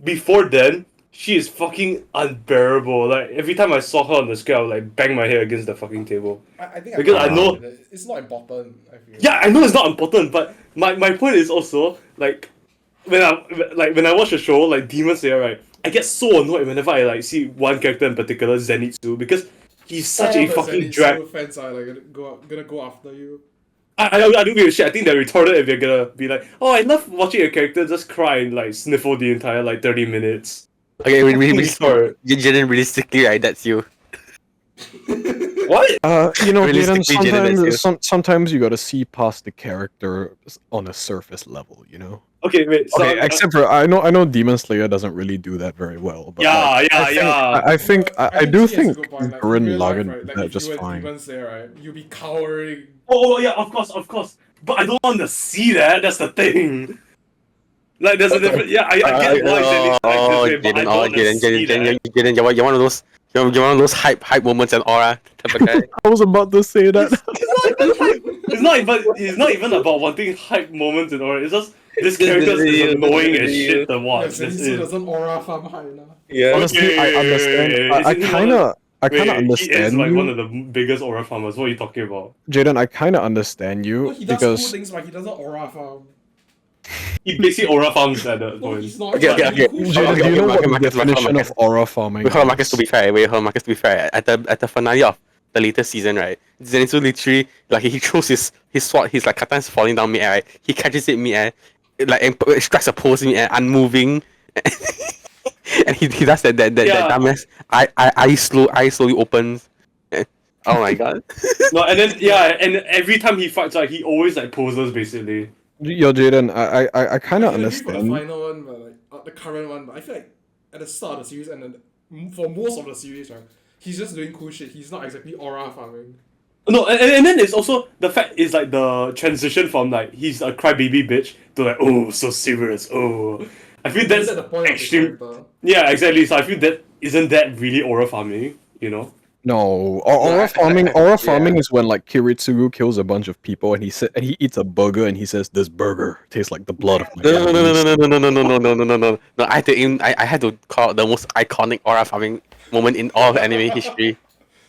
before then, she is fucking unbearable. Like every time I saw her on the screen, I would like bang my head against the fucking table. I think Because I know- it's not important. I feel. Yeah, I know it's not important, but my point is also like when I watch a show like Demon Slayer, right? I get so annoyed whenever I like see one character in particular, Zenitsu, because he's such All a the fucking Zenitsu drag. fans are like gonna go after you. I don't give a shit. I think they're retarded if they're gonna be like, oh, I love watching a character just cry and like sniffle the entire like 30 minutes. Okay, Sorry. Jaden, realistically, right? That's you. What? Jaden, Realistically, Jaden, that's sometimes you gotta see past the character on a surface level, Okay, wait. So Okay, except for I know Demon Slayer doesn't really do that very well. But I think I do he has a think good point, like, in Gurren real life, Lagann right, did like, that if just you were fine. Demon Slayer, right, you'll be cowering. Oh yeah, of course. But I don't want to see that. That's the thing. Like there's a different. Yeah, I get why Zenitsu like this way, but I don't want to see that. Jaden, you're one of those. You're one of those hype moments and aura type of guy. I was about to say that. It's not even about wanting hype moments and all. It's just this character is annoying as shit to Yeah, watch. This Zenitsu is. doesn't aura farm high now. Yeah. Honestly, I understand. I Isn't he kind of I kind of Wait, he is understand like you, one of the biggest aura farmers. What are you talking about? Jaden. I kind of understand No, you he does cool because things, but he doesn't aura farm. He basically aura farms at that No, point. he's not. Okay, He's okay, doing okay. cool Okay, shit. Jaden, do you know what the Marcus, definition of aura farming Wait, hold on, Marcus, is? to be fair. Wait, hold on, Marcus, to be fair. At the finale of the latest season, right? Zenitsu literally like he throws his sword, his like katana is falling down mid-air, right? He catches it mid-air, and strikes a pose mid-air, unmoving. And he does that Yeah. dumbass eye slowly opens. Oh my god. No, and then and every time he fights, like he always like poses basically. Yo, Jaden, I kind I of can agree for the understand. final one, but like the current one. But I feel like at the start of the series and then for most of the series, right, he's just doing cool shit. He's not exactly aura farming. No, and then it's also the fact is like the transition from like he's a crybaby bitch to like oh so serious oh. I feel that's Isn't that the point of the extreme. character? Yeah, exactly. So I feel that isn't that really aura farming, you know? No, I- aura yeah. farming is when like Kiritsugu kills a bunch of people and he eats a burger and he says this burger tastes like the blood of my No, no, no, enemies. no, no, no, no, no, no, no, no, no, no. No, I had to call it the most iconic aura farming moment in all of anime history.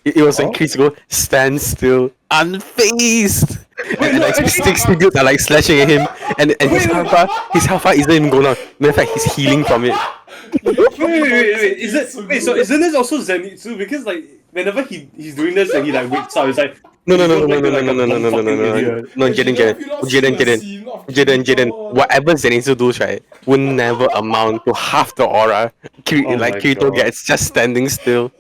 It was when Oh. Kirisugo stands still, unfazed, Wait, and no, like actually- six figures are like slashing at him, and his health bar isn't even going on. Matter of fact, he's healing from it. So isn't this also Zenitsu? Because like whenever he's doing this and he like wakes up, it's like No, no, he no, looks no, like no, a no, no, no, no, dumb no, no, fucking no, idiot. no, Jaden. Whatever Zenitsu does, right, will never amount to half the aura. Oh Like my Kirito God. gets just standing still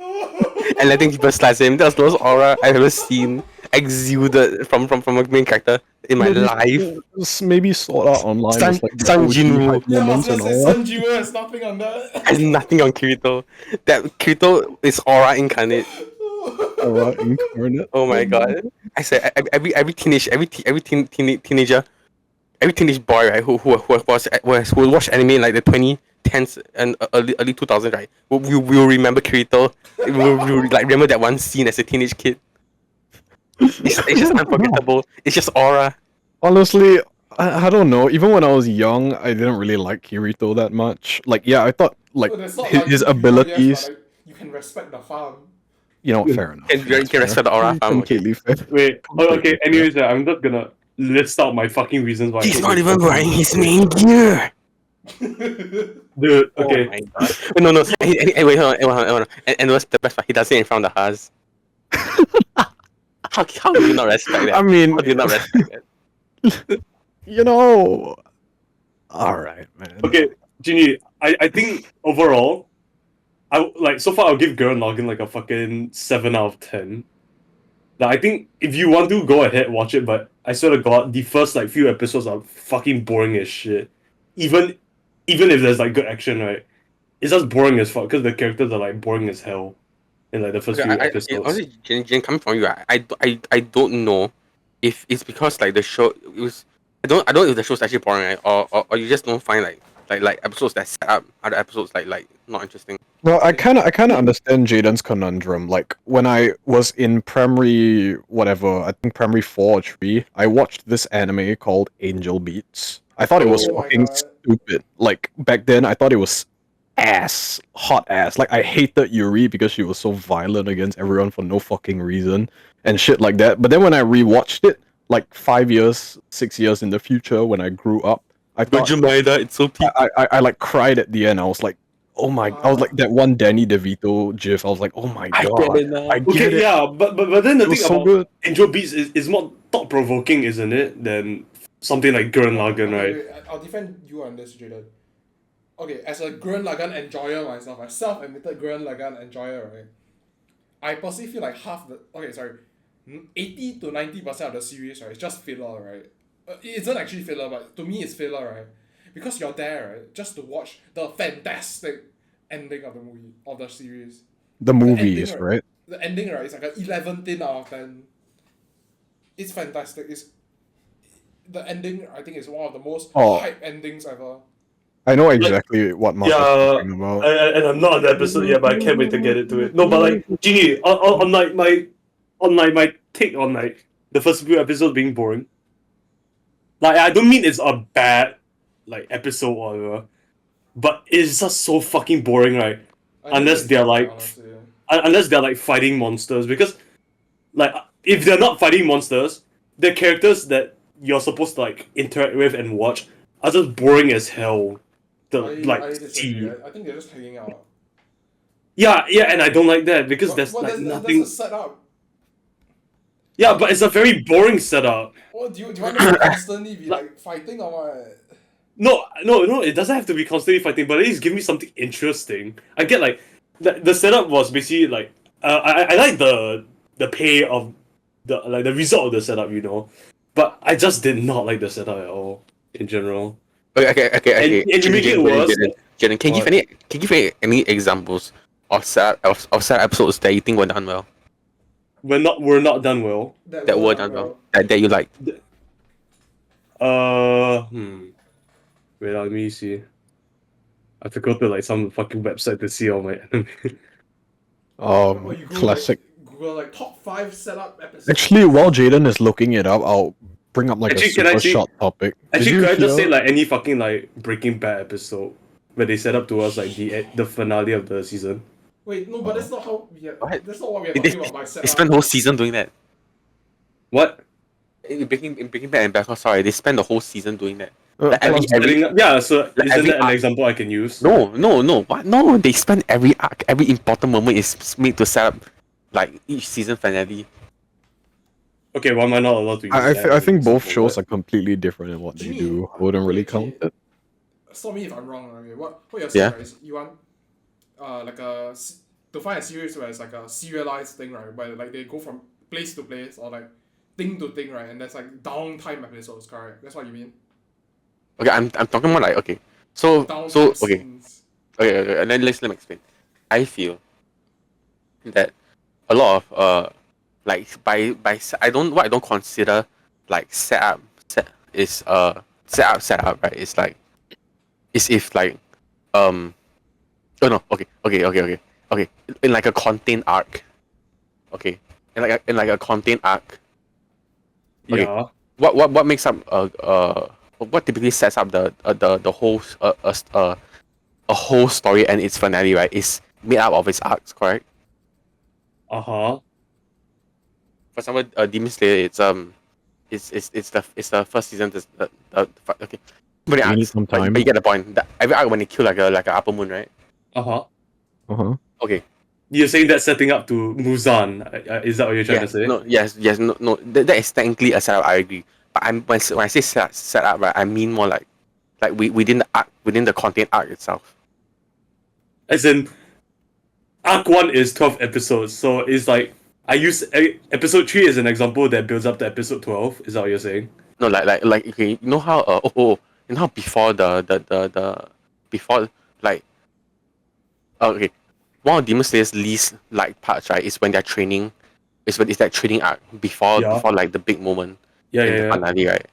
and letting people slash him. That's the most aura I've ever seen exuded from a main character in my life. Maybe Sword Art Online was like the San OG Jinwoo hype Yeah, I was moments gonna and say all. Sun Jiwoo has nothing on that. has nothing on Kirito. That Kirito is aura incarnate. Aura incarnate. Oh my god! I said every teenager, every teenage boy, right, who watched anime in like the 2010s and early 2000s, right, will remember Kirito. Will like remember that one scene as a teenage kid. It's just unforgettable. It's just aura. Honestly, I don't know. Even when I was young, I didn't really like Kirito that much. Like, yeah, I thought like No, that's not his like abilities. yes, but, like, you can respect the farm. You know, fair enough. You can That's fair. respect the aura farm. Okay. Completely fair. Wait, Completely okay. fair. Anyways, I'm just gonna list out my fucking reasons why. I He's hate not this even fucking wearing his shit. main gear. Dude, Oh okay. my god. No, no. Wait, hold on. And what's the best part? He does it in front of the Haas. How do you not respect that? I mean, How do you not respect that? you know. All right, man. Okay, Ginny, I think overall, like so far I'll give Gurren Lagann like a fucking 7 out of 10. Like, I think if you want to go ahead watch it, but I swear to God, the first like few episodes are fucking boring as shit. Even if there's like good action, right? It's just boring as fuck because the characters are like boring as hell in like the first few episodes. Honestly, Jen, coming from you, I don't know if it's because like the show it was. I don't know if the show's actually boring, right? Or you just don't find like episodes that set up other episodes like not interesting. Well, I kind of understand Jaden's conundrum. Like when I was in primary, whatever, I think primary 4 or 3, I watched this anime called Angel Beats. I thought it was Oh my fucking God. stupid. Like back then, I thought it was hot ass. Like I hated Yuri because she was so violent against everyone for no fucking reason and shit like that. But then when I rewatched it, like 5 years, 6 years in the future, when I grew up, I thought Maeda, it's so peak. I like cried at the end. I was like, oh my! I was like that one Danny DeVito gif. I was like, oh my I god! get it now. I get Okay, it. yeah, but then the It was thing so about good. Angel Beats is more thought provoking, isn't it? Than something like Gurren Lagann, right? Wait, I'll defend you on this, Jaden. Okay, as a Gurren Lagann enjoyer myself, a self-admitted Gurren Lagann enjoyer, right? I personally feel like 80 to 90% of the series, right, is just filler, right? It isn't actually filler, but to me it's filler, right? Because you're there, right, just to watch the fantastic ending of the movie, of the series. The movies, ending, right? The ending, right, is like an 11 out of 10. It's fantastic. The ending, I think, is one of the most hype endings ever. I know exactly what Mark is Yeah, talking about. and I'm not on the episode yet, but I can't wait to get into it. No, but like Genie, on like my take on like the first few episodes being boring. Like I don't mean it's a bad like episode or whatever, but it's just so fucking boring, right? I think Unless it's they're fine, like, honestly. unless they're like fighting monsters, because like if they're not fighting monsters, the characters that you're supposed to like interact with and watch are just boring as hell. To like I see. disagree. I think they're just hanging out. Yeah, and I don't like that because there's like That's nothing. a setup. Yeah, but it's a very boring setup. What do you want them to constantly be like fighting or what? No, it doesn't have to be constantly fighting, but at least give me something interesting. I get like the setup was basically like I like the pay of the result of the setup, you know, but I just did not like the setup at all in general. Okay. And you make it worse. Jaden, can you What? give any examples of set episodes that you think were done well? We're not done well. That were done well. That you like. Wait, let me see. I have to go to like some fucking website to see all my anime. Or you Classic. Google like top 5 setup episodes. Actually, while Jaden is looking it up, I'll bring up like Actually, a can I super see- short topic. Did Actually, you could I just say hear- like any fucking like Breaking Bad episode where they set up to us like the finale of the season? Wait, no, but that's not how we are. What? That's not what we are They, talking about by setup. they spent the whole season doing that. What? In Breaking Bad and Bangkok, sorry, they spent the whole season doing that. Uh, Like, every- Setting up- yeah, so like isn't every that an arc- example I can use? No, what? No, they spend every arc, every important moment is made to set up like each season finale. Okay, why am I not allowed to use I that? think both Example, shows what? are completely different in what they Jimmy, do. I wouldn't really wait, Jimmy. count it. Stop me if I'm wrong. Okay, what you're saying Yeah. right, is you want like to find a series where it's like a serialized thing, right? Where like they go from place to place or like thing to thing, right? And there's like downtime episodes, correct? That's what you mean. Okay, I'm talking about like okay. So Downtime okay. scenes. Okay, and then let me explain. I feel that a lot of like by I don't consider like setup right. It's like it's if like oh no okay in like a contained arc. Okay, in like a contained arc. Okay. Yeah. What makes up what typically sets up the whole a whole story and its finale, right, is made up of its arcs, correct? Uh-huh. For example, Demon Slayer, it's the first season. Okay, many You need arcs. some But time. you get the point. Every arc when they kill like a upper moon, right? Uh-huh. Uh-huh. Okay. You're saying that's setting up to Muzan. Is that what you're trying to say? No. That is technically a setup. I agree. But when I say set up, right, I mean more like within the arc, within the content arc itself. As in, Arc 1 is 12 episodes, so it's like, I use episode 3 as an example that builds up to episode 12. Is that what you're saying? No, like okay, you know how you know how before the before like okay, one of Demon Slayer's least like parts, right, is when they're training, is that training arc before Yeah. before like the big moment Yeah, in the yeah. finale, right?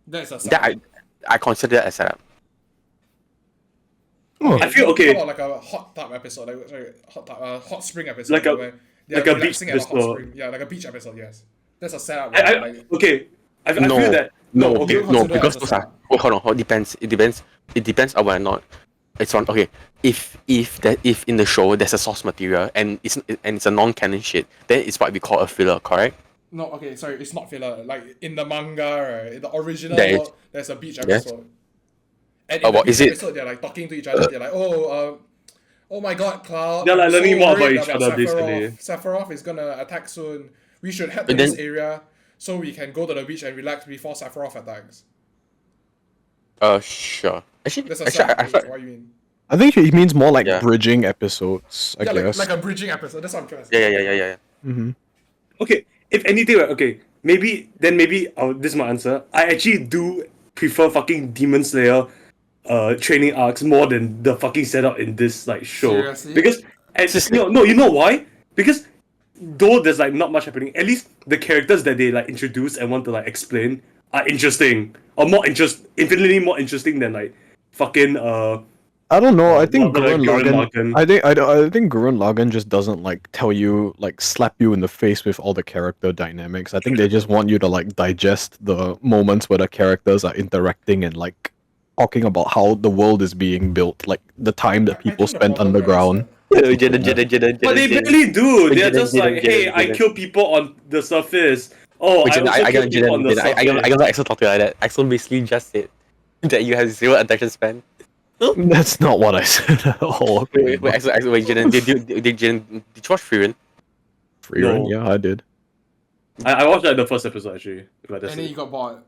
That's a That setup. I consider that a setup. Oh, I feel so okay. how about like a hot tub episode, like sorry, hot spring episode, Like a- where they're like a beach relaxing at a hot episode. spring. Yeah, like a beach episode. Yes, that's a setup. I, Where, like, okay, I No. feel that... No, you okay, don't no, consider because that as a those are setup. wait, hold on, it depends on whether or not it's on. Okay, if in the show there's a source material and it's a non-canon shit, then it's what we call a filler, correct? No, okay, sorry, it's not filler. Like in the manga, right, in the original There is. world, there's a beach Yes. episode. And in Oh, the what, beach is it? episode, they're like talking to each other. They're like, oh my God, Cloud. They're, like, I'm learning so more about worried each other, Sephiroth. basically. Sephiroth is gonna attack soon. We should head to But this then- area so we can go to the beach and relax before Sephiroth attacks. Sure. Actually, That's a actually, setup. I That's felt what you mean. I think he means more like Yeah. bridging episodes, I Yeah, guess. like a bridging episode. That's what I'm trying to say. yeah. Mm-hmm. Okay, if anything, right, okay, maybe this is my answer. I actually do prefer fucking Demon Slayer training arcs more than the fucking setup in this like show. Seriously? Because you know why? Because though there's like not much happening, at least the characters that they like introduce and want to like explain are interesting. Or infinitely more interesting than like fucking I don't know. I think What, like Gurren Gurren Lagann. Lagann? I think Gurren Lagann just doesn't like tell you like slap you in the face with all the character dynamics. I think they just want you to like digest the moments where the characters are interacting and like talking about how the world is being built, like the time that I people think the spend problem, right, is underground. that But they barely do. They're just like, hey, I kill people on the surface. Oh, I also kill people on the surface. I got Axel talking like that. Axel basically just said that you have zero attention span. That's not what I said at all. Wait, Axel, wait, Jaden, did you watch Freeran? Free No. run? Yeah, I did. I watched like the first episode actually. But that's And then it. you got bored.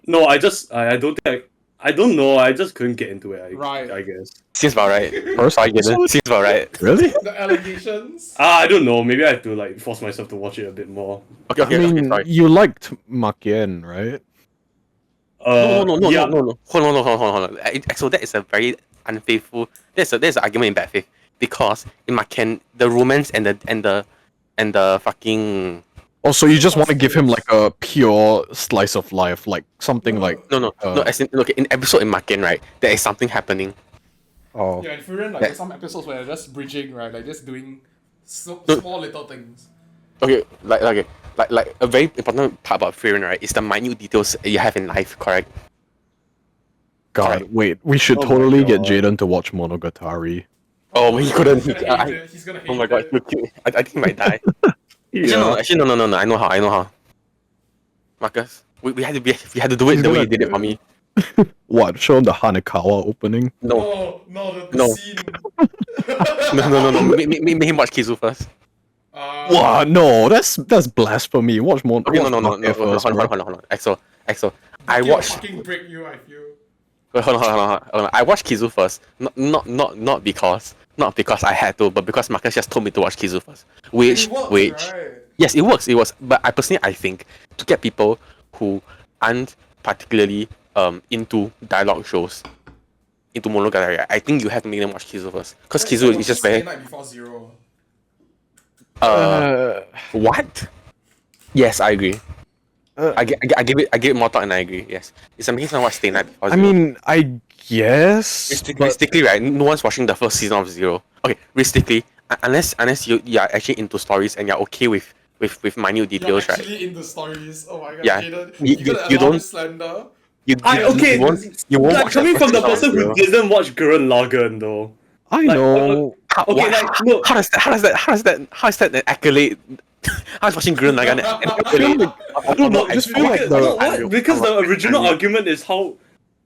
No, I don't think I don't know. I just couldn't get into it. Right. I guess. Seems about right. First Sorry, Jaden. Seems about right. Really? The allegations. I don't know. Maybe I have to like force myself to watch it a bit more. Okay, I mean, sorry. you liked Makien, right? No. Yeah. Hold on. Axel, that is a very unfaithful. There's an argument in bad faith because in Maken, the romance and the fucking Also, you just want to give him like a pure slice of life, like something like no. As in, okay, in episode in Maken, right, there is something happening. oh, Yeah, in Freeran, like Yeah. there's some episodes where they're just bridging, right? Like just doing No. small little things. Okay, like a very important part about Freeran, right, is the minute details you have in life, correct? God, Correct. wait, we should Oh my totally get God. Jaden to watch Monogatari. Oh, he couldn't. He's gonna hate it. He's gonna hate Oh my god, it. I think he might die. Actually, no. I know how. Marcus, we had to do it He's the way gonna you did it do for me. What? Show him the Hanekawa opening? No, Oh no, the No. scene. no. Make him watch Kizu first. What? No, that's blasphemy. Watch more. Okay, watch no. Make first, Hold bro. on. Axel. I He'll watched. fucking break you, I feel. Hold on. I watched Kizu first. Not because I had to, but because Marcus just told me to watch Kizu first. Which. Right? Yes, it works. But I think to get people who aren't particularly into dialogue shows into Monogatari, I think you have to make them watch Kizu first. Because Kizu is just very Night before Zero. what? Yes, I agree. Uh, I give it more thought and I agree. Yes, it's amazing to watch Stay Night before I Zero. mean, I guess. but- Realistically, right? No one's watching the first season of Zero. Okay, realistically, unless you are actually into stories and you're okay with minute You're details, right? actually in the stories. Oh my god, Yeah. Jaden. You- You're gonna you allow don't- this slander. You won't Like, watch coming the from the first person season who of Zero. didn't watch Gurren Lagann though. I like, know. Okay, like no. How is that an accolade? How is watching Gurren Lagann an accolade? I don't know, I just feel like Because the original argument is how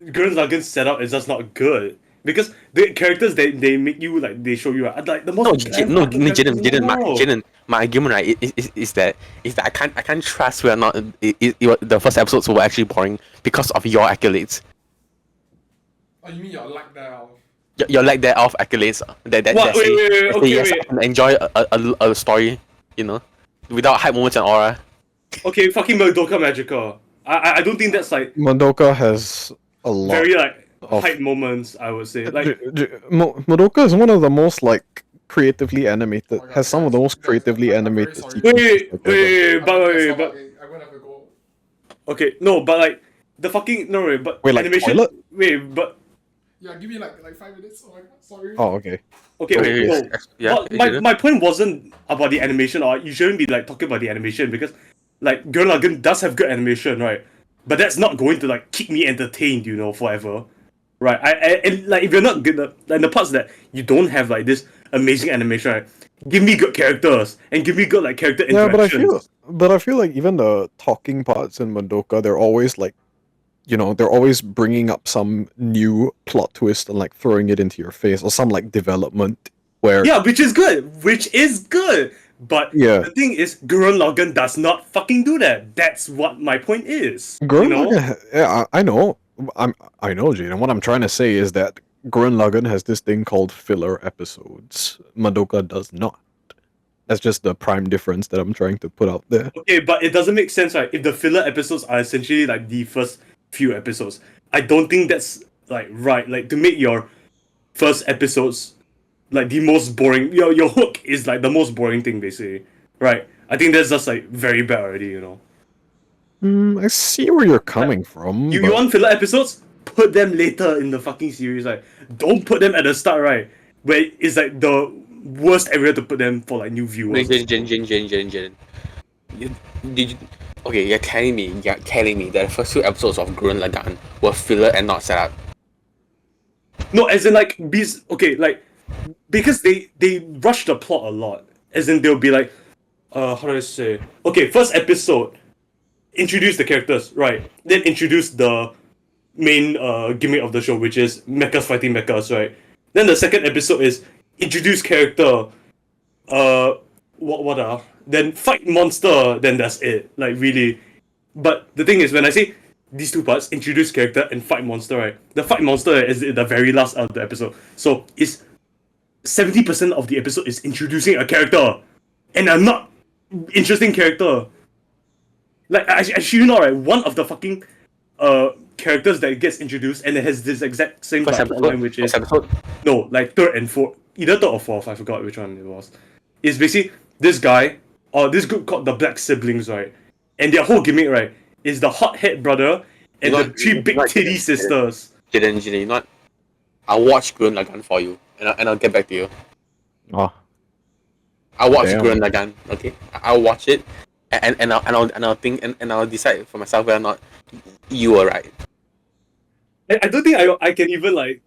Gurren Lagann's setup is just not good. Because the characters they make you like they show you like the most Jaden, my argument right is that I can't trust we're not the first episodes were actually boring because of your accolades. Oh, you mean your lack thereof? Your lack thereof accolades that What? say, Wait, that say, okay, yes, wait. I can enjoy a story, without hype moments and aura. Okay, fucking Madoka Magica. I don't think that's like Madoka has a lot. very like of- hype moments. I would say like Madoka is one of the most like creatively animated. Oh my God, has some of the guys, most guys, creatively I'm very animated. sorry. sequences like ever. but I'm gonna have to go. okay, no, but like the fucking no, wait, but Wait, like animation. toilet? Wait, but Yeah, give me like 5 minutes. Oh my god, sorry. Oh, okay. okay, Okay, no. yeah, But my point wasn't about the animation, or you shouldn't be like talking about the animation because like Gurren Lagann does have good animation, right? But that's not going to like keep me entertained, forever, right? And like if you're not good, like the parts that you don't have like this amazing animation, right? Give me good characters and give me good like character Yeah, interactions. but I feel like even the talking parts in Madoka, they're always like, they're always bringing up some new plot twist and like throwing it into your face, or some like development where Yeah, which is good. But Yeah. the thing is, Gurren Lagann does not fucking do that. That's what my point is. Gurren you know? Lagann, yeah, I know. I know, Jade. And what I'm trying to say is that Gurren Lagann has this thing called filler episodes. Madoka does not. That's just the prime difference that I'm trying to put out there. Okay, but it doesn't make sense, right? If the filler episodes are essentially like the first few episodes, I don't think that's like right. Like to make your first episodes like the most boring. Your hook is like the most boring thing basically, right? I think that's just like very bad already. I see where you're coming from. You but- want filler episodes? Put them later in the fucking series. Like, don't put them at the start, right? Where it's like the worst area to put them for like new viewers. Jen. Okay, you're telling me that the first two episodes of Gurren Lagann were filler and not set up. No, as in like okay, like because they rush the plot a lot. As in they'll be like, how do I say? Okay, first episode, introduce the characters, right? Then introduce the main gimmick of the show, which is mechas fighting mechas, right? Then the second episode is introduce character, what then fight monster, then that's it. Like really. But the thing is, when I say these two parts, introduce character and fight monster, right? The fight monster is the very last of the episode. So it's 70% of the episode is introducing a character, and a not interesting character. Like I you know, right? One of the fucking characters that gets introduced and it has this exact same First plotline, which is episode. no, like third and fourth, either third or fourth. I forgot which one it was. It's basically this guy or this group called the Black Siblings, right? And their whole gimmick, right, is the hot head brother and the three big titty sisters. Jaden, you know what? I'll watch Gurren Lagann for you, and I'll get back to you. Oh, I'll watch Damn. Gurren Lagann, okay? I'll watch it, and I'll think and I'll decide for myself whether or not you were right. I don't think I can even like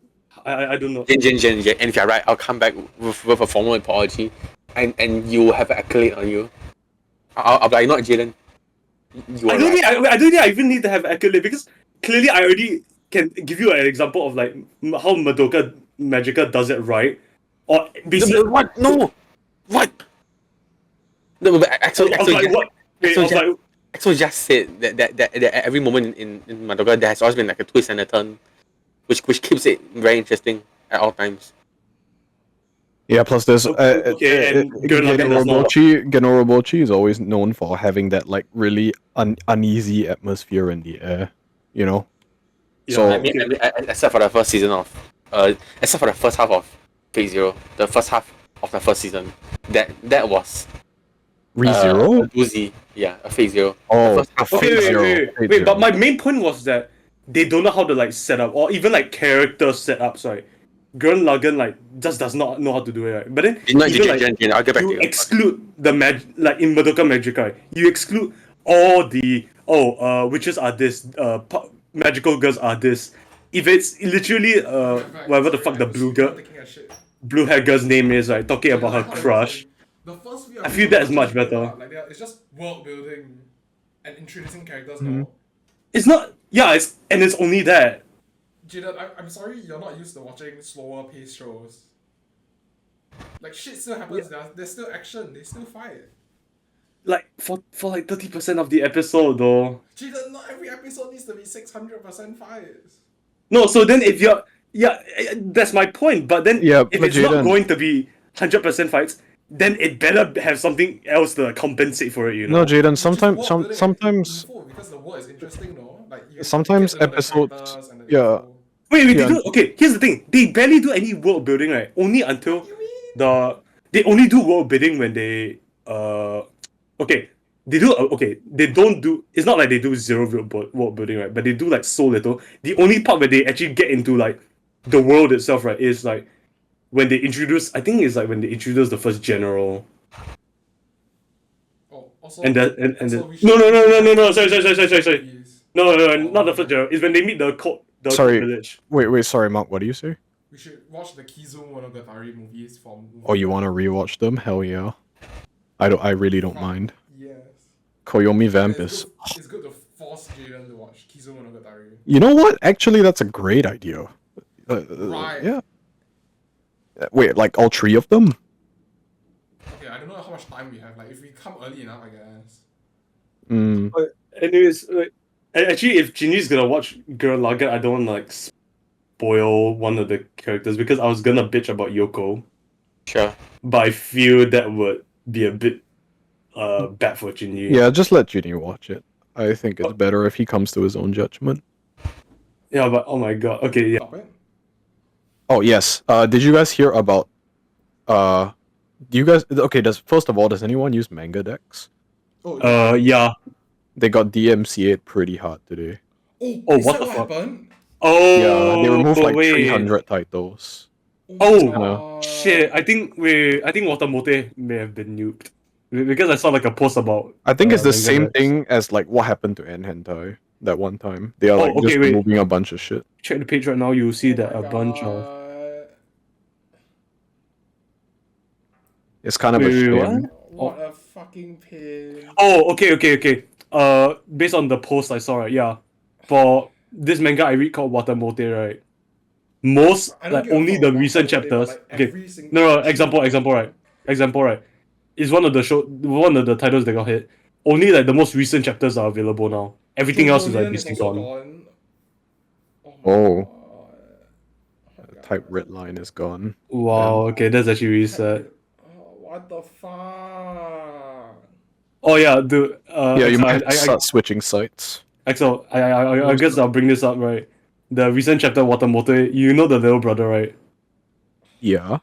I don't know. Jen. And if you're right, I'll come back with a formal apology, and you will have an accolade on you. I'll be like, not Jaden. You I are don't right. think I don't think I even need to have accolade because clearly I already can give you an example of like how Madoka Magica does it right, or basically What? No. What? No, but Axel I was like, what? Wait, I was like, Axel just said that at every moment in Madoka there has always been like a twist and a turn, which keeps it very interesting at all times. yeah. Plus, there's okay, and Gurren Lagann does not. Genorobochi is always known for having that like really uneasy atmosphere in the air. You know. Yeah, So- I mean, except for the first season of, except for the first half of Fate Zero, the first half of the first season, that was ReZero? a doozy. Yeah, a Fate Zero. Oh, first half- Okay, Fate Zero. wait. Fate But Zero. my main point was that they don't know how to like set up or even like character setups, right? Gurren Lagann like just does not know how to do it, right? But then Not even, like, Jen, I'll get back to you you. exclude the like in Madoka Magica, right? You exclude all the witches are this, magical girls are this. If it's literally whatever the fuck the blue hair girl's name is, right? Talking about her crush. The first few I feel that is episodes much just better. build up, like it's just world building and introducing characters Mhm. now. It's not. Yeah, it's only that. Jaden, I'm sorry you're not used to watching slower paced shows. Like shit still happens. There's still action. They still fight. Like for like 30% of the episode though. Jaden, not every episode needs to be 600% fights. No, so then if you're that's my point. But then Yeah, if but it's not Jaden- going to be 100% fights, then it better have something else to compensate for it. You know. No, Jaden. Which is Sometimes, world some, building sometimes, info, because the world is interesting, no? Like you Sometimes get to know the episodes- characters and the yeah. info. Wait, Yeah. they do. Okay, here's the thing. They barely do any world building, right? Only until What do you mean? they only do world building when they okay. They do okay. They don't do. It's not like they do zero world building, right? But they do like so little. The only part where they actually get into like the world itself, right, is like when they introduce. I think it's like when they introduce the first general. Oh, also, And that and also the, we should- no. Sorry. Please. No, not the first general. It's when they meet the cult. The Sorry. village. wait. Sorry, Mark. What do you say? We should watch the Kizu Monogatari movies from. Oh, you want to rewatch them? Hell yeah. I really don't mind. Yes. Koyomi And Vampus. it's good to force Jaden to watch Kizu Monogatari. You know what? Actually, that's a great idea. Right. Yeah. Wait, like all three of them? Okay, I don't know how much time we have. Like, if we come early enough, I guess. Mm. Anyways, actually, if Ginny's gonna watch Gurren Lagann, I don't want to like spoil one of the characters because I was gonna bitch about Yoko, Sure. but I feel that would be a bit bad for Ginny. Yeah, just let Ginny watch it. I think it's better if he comes to his own judgment. Yeah, but oh my god. Okay, yeah. Stop it. Oh yes. Did you guys hear about? Do you guys? Okay. First of all, does anyone use manga decks? Oh, Yeah. They got DMCA'd pretty hard today. Oh, is what that the what fuck? happened? Oh. Yeah, they removed like wait. 300 titles. Oh, my Shit. I think Watamote may have been nuked because I saw like a post about. I think it's the manga same decks. thing as like what happened to N Hentai that one time. They are like okay, just wait. removing a bunch of shit. Check the page right now. You'll see Oh that my a bunch of. God. It's kind of a Wait, shame. what? What a fucking pain. Oh, okay. Based on the post I saw, right? Yeah, for this manga I read called Watamote, right? Most I don't like give a only fuck the about recent Watamote, but chapters. like Okay, every single no, example, right? Example, right? Is one of the titles that got hit. Only like the most recent chapters are available now. Everything else is like Dromolian is basically also gone. gone. Oh my Oh, god. Oh my type god. red line is gone. Wow. Okay, that's actually really Type sad. red- Oh, what the fuck? Oh yeah, dude. Yeah, you Axel, might have to start switching sites. I guess I'll bring this up, right? The recent chapter Watamote, you know the little brother, right? Yeah.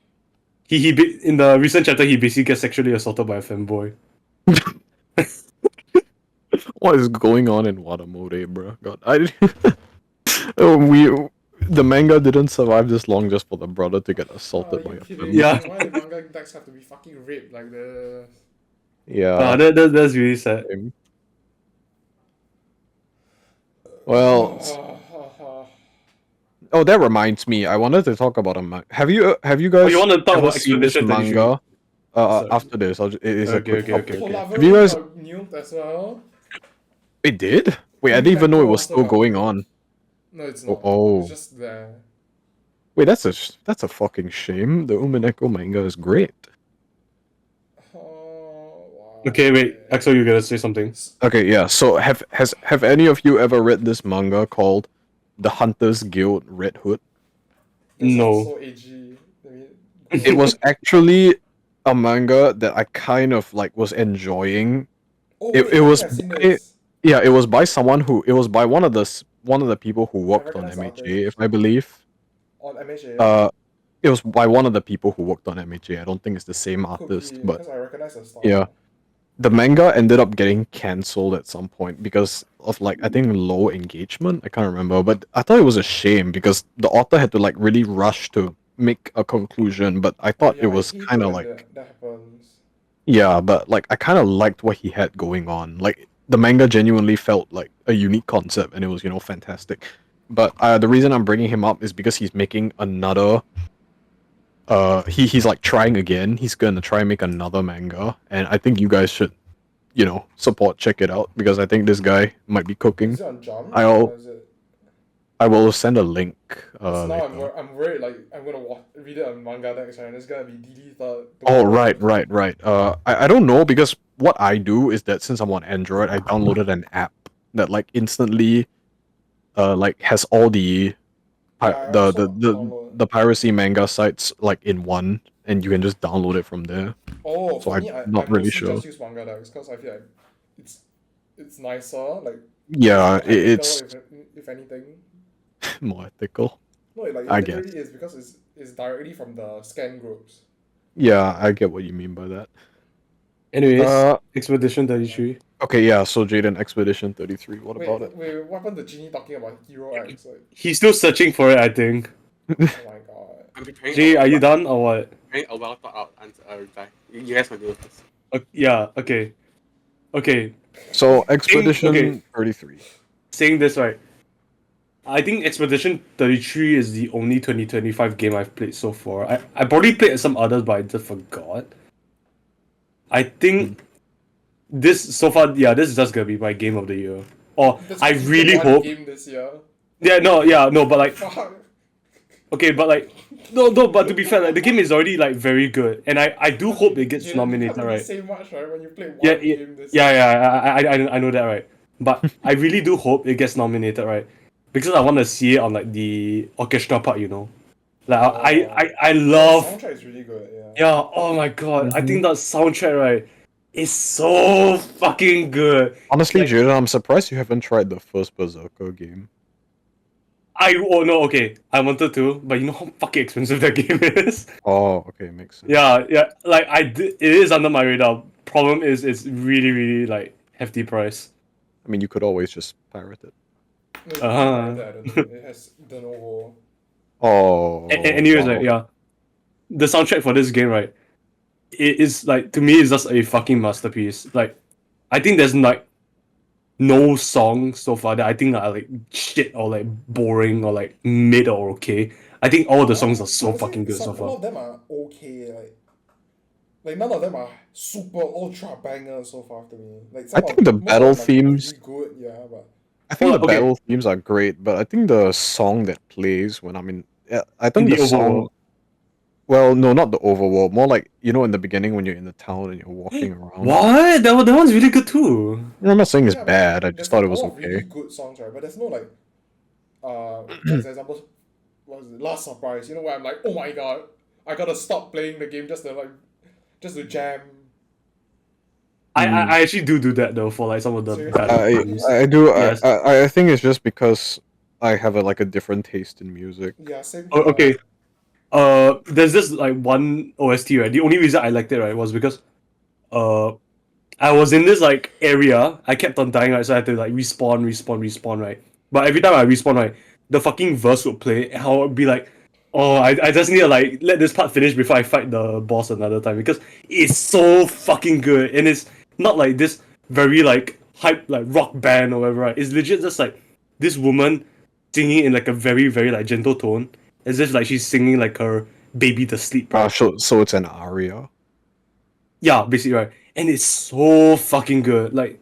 In the recent chapter he basically gets sexually assaulted by a femboy. What is going on in Watamote, bro? God, we the manga didn't survive this long just for the brother to get Are assaulted by you a kidding femboy. Yeah. me? Why do manga decks have to be fucking raped like this? Yeah. That's really sad. same. Well, oh, that reminds me. I wanted to talk about a manga. Have you Oh, guys you want to talk ever about seen this Expedition 33? manga? Sorry. After this, it is a Okay, quick okay. topic. Polaver Have you guys? got nuked as well. It did. Wait, I Full didn't even know it Metal was also still got going nuked. on. No, it's Oh, not. oh. It's just there. Wait, that's a fucking shame. The Umineko manga is great. Oh, wow. Okay, wait. Axel, you gotta say something. Okay, yeah. So have any of you ever read this manga called The Hunters Guild Red Hood? That sounds No. so edgy. I mean, It was actually a manga that I kind of like was enjoying. Oh, It wait, it I was think I've seen by, this. yeah, it was by someone who it was by one of the people who worked on recognize the MHA, if artist. I believe. On MHA. It was by one of the people who worked on MHA. I don't think it's the same Could artist, be, but because I recognize the style. yeah. The manga ended up getting cancelled at some point because of like I think low engagement. I can't remember, but I thought it was a shame because the author had to like really rush to make a conclusion. But I thought Yeah, it I was hate kind it of when like that happens. yeah, but like I kind of liked what he had going on. Like the manga genuinely felt like a unique concept, and it was fantastic. But the reason I'm bringing him up is because he's making another. He's like trying again. He's gonna try and make another manga, and I think you guys should, support, check it out because I think this guy might be cooking. Is it on Jump? I'll Or is it? I will send a link Because now later. I'm worried like I'm gonna read it on manga next and it's gonna be deleted. Oh right. I don't know because what I do is that since I'm on Android, I downloaded an app that like instantly like has all the Yeah, I the also the the, download. the piracy manga sites like in one, and you can just download it from there. Oh, So for I'm me, I not really mostly sure. just use manga decks because I feel like it's nicer, like Yeah, more ethical it's if anything. more ethical. No, like I it guess. literally is because it's directly from the scan groups. Yeah, I get what you mean by that. Anyways, Uh, Expedition 33. okay, yeah. So Jaden, Expedition 33. What about it? Wait, what happened to Genie talking about Hero X? Like, He's still searching for it, I think. oh my god. I'm preparing. Jay, are you done or what? Preparing a well thought out answer reply. You guys will do it first. Yeah, okay. Okay, So Expedition okay. 33. saying this right. I think Expedition 33 is the only 2025 game I've played so far. I probably played some others, but I just forgot. I think this so far, yeah, this is just gonna be my game of the year. Or That's I because you really played one hope. game this year. No, but like, Fuck. okay, but like, no, but to be fair, like the game is already like very good, and I do hope it gets You nominated, can't really right? say much, right? When you play one Yeah, game this yeah, year. yeah. I know that, right? But I really do hope it gets nominated, right? Because I want to see it on like the orchestra part, you know. Like I The love. soundtrack is really good. Yeah. Yeah. Oh my god. I think that soundtrack, right, is so fucking good. Honestly, Like, Jaden, I'm surprised you haven't tried the first Berserker game. Oh no, okay. I wanted to, but you know how fucking expensive that game is. Oh, okay, makes sense. Yeah. Like it is under my radar. Problem is, it's really like hefty price. I mean, you could always just pirate it. No, you Uh-huh. can't write that, I don't think. It has the novo. Oh. Anyways, wow. like, yeah, the soundtrack for this game, right, it is like, to me, it's just a fucking masterpiece. Like, I think there's like no song so far that I think are like shit or like boring or like mid or okay. I think all the songs are so Honestly, fucking good so a lot far. of them are okay. Like, Like none of them are super ultra bangers so far to me. Like I some think the most battle of them are themes. really good, yeah, but I think the okay. battle themes are great, but I think the song that plays when I'm in. Yeah, I In think the the song. overworld. Well, no, not the overworld. More like in the beginning when you're in the town and you're walking around. What? That one's really good too. I'm not saying it's yeah, but bad. I just there's thought like it a was lot of really okay. good songs, right? But there's no like for example, what was it? Last Surprise, you know, where I'm like, oh my god, I gotta stop playing the game just to jam. I actually do that though for like some of the Seriously? battle I themes. I do. Yes. I think it's just because I have a different taste in music. Yeah, same Oh, here. okay. There's this like one OST, right? The only reason I liked it, right, was because uh I was in this like area. I kept on dying, right? So I had to like respawn, right? But every time I respawn, right, the fucking verse would play, and I would be like, "Oh, I just need to like let this part finish before I fight the boss another time because it's so fucking good, and it's not like this very like hype like rock band or whatever, right? It's legit just like this woman singing in like a very very like gentle tone, as if like she's singing like her baby to sleep, right? So it's an aria. Yeah, basically, right? And it's so fucking good. Like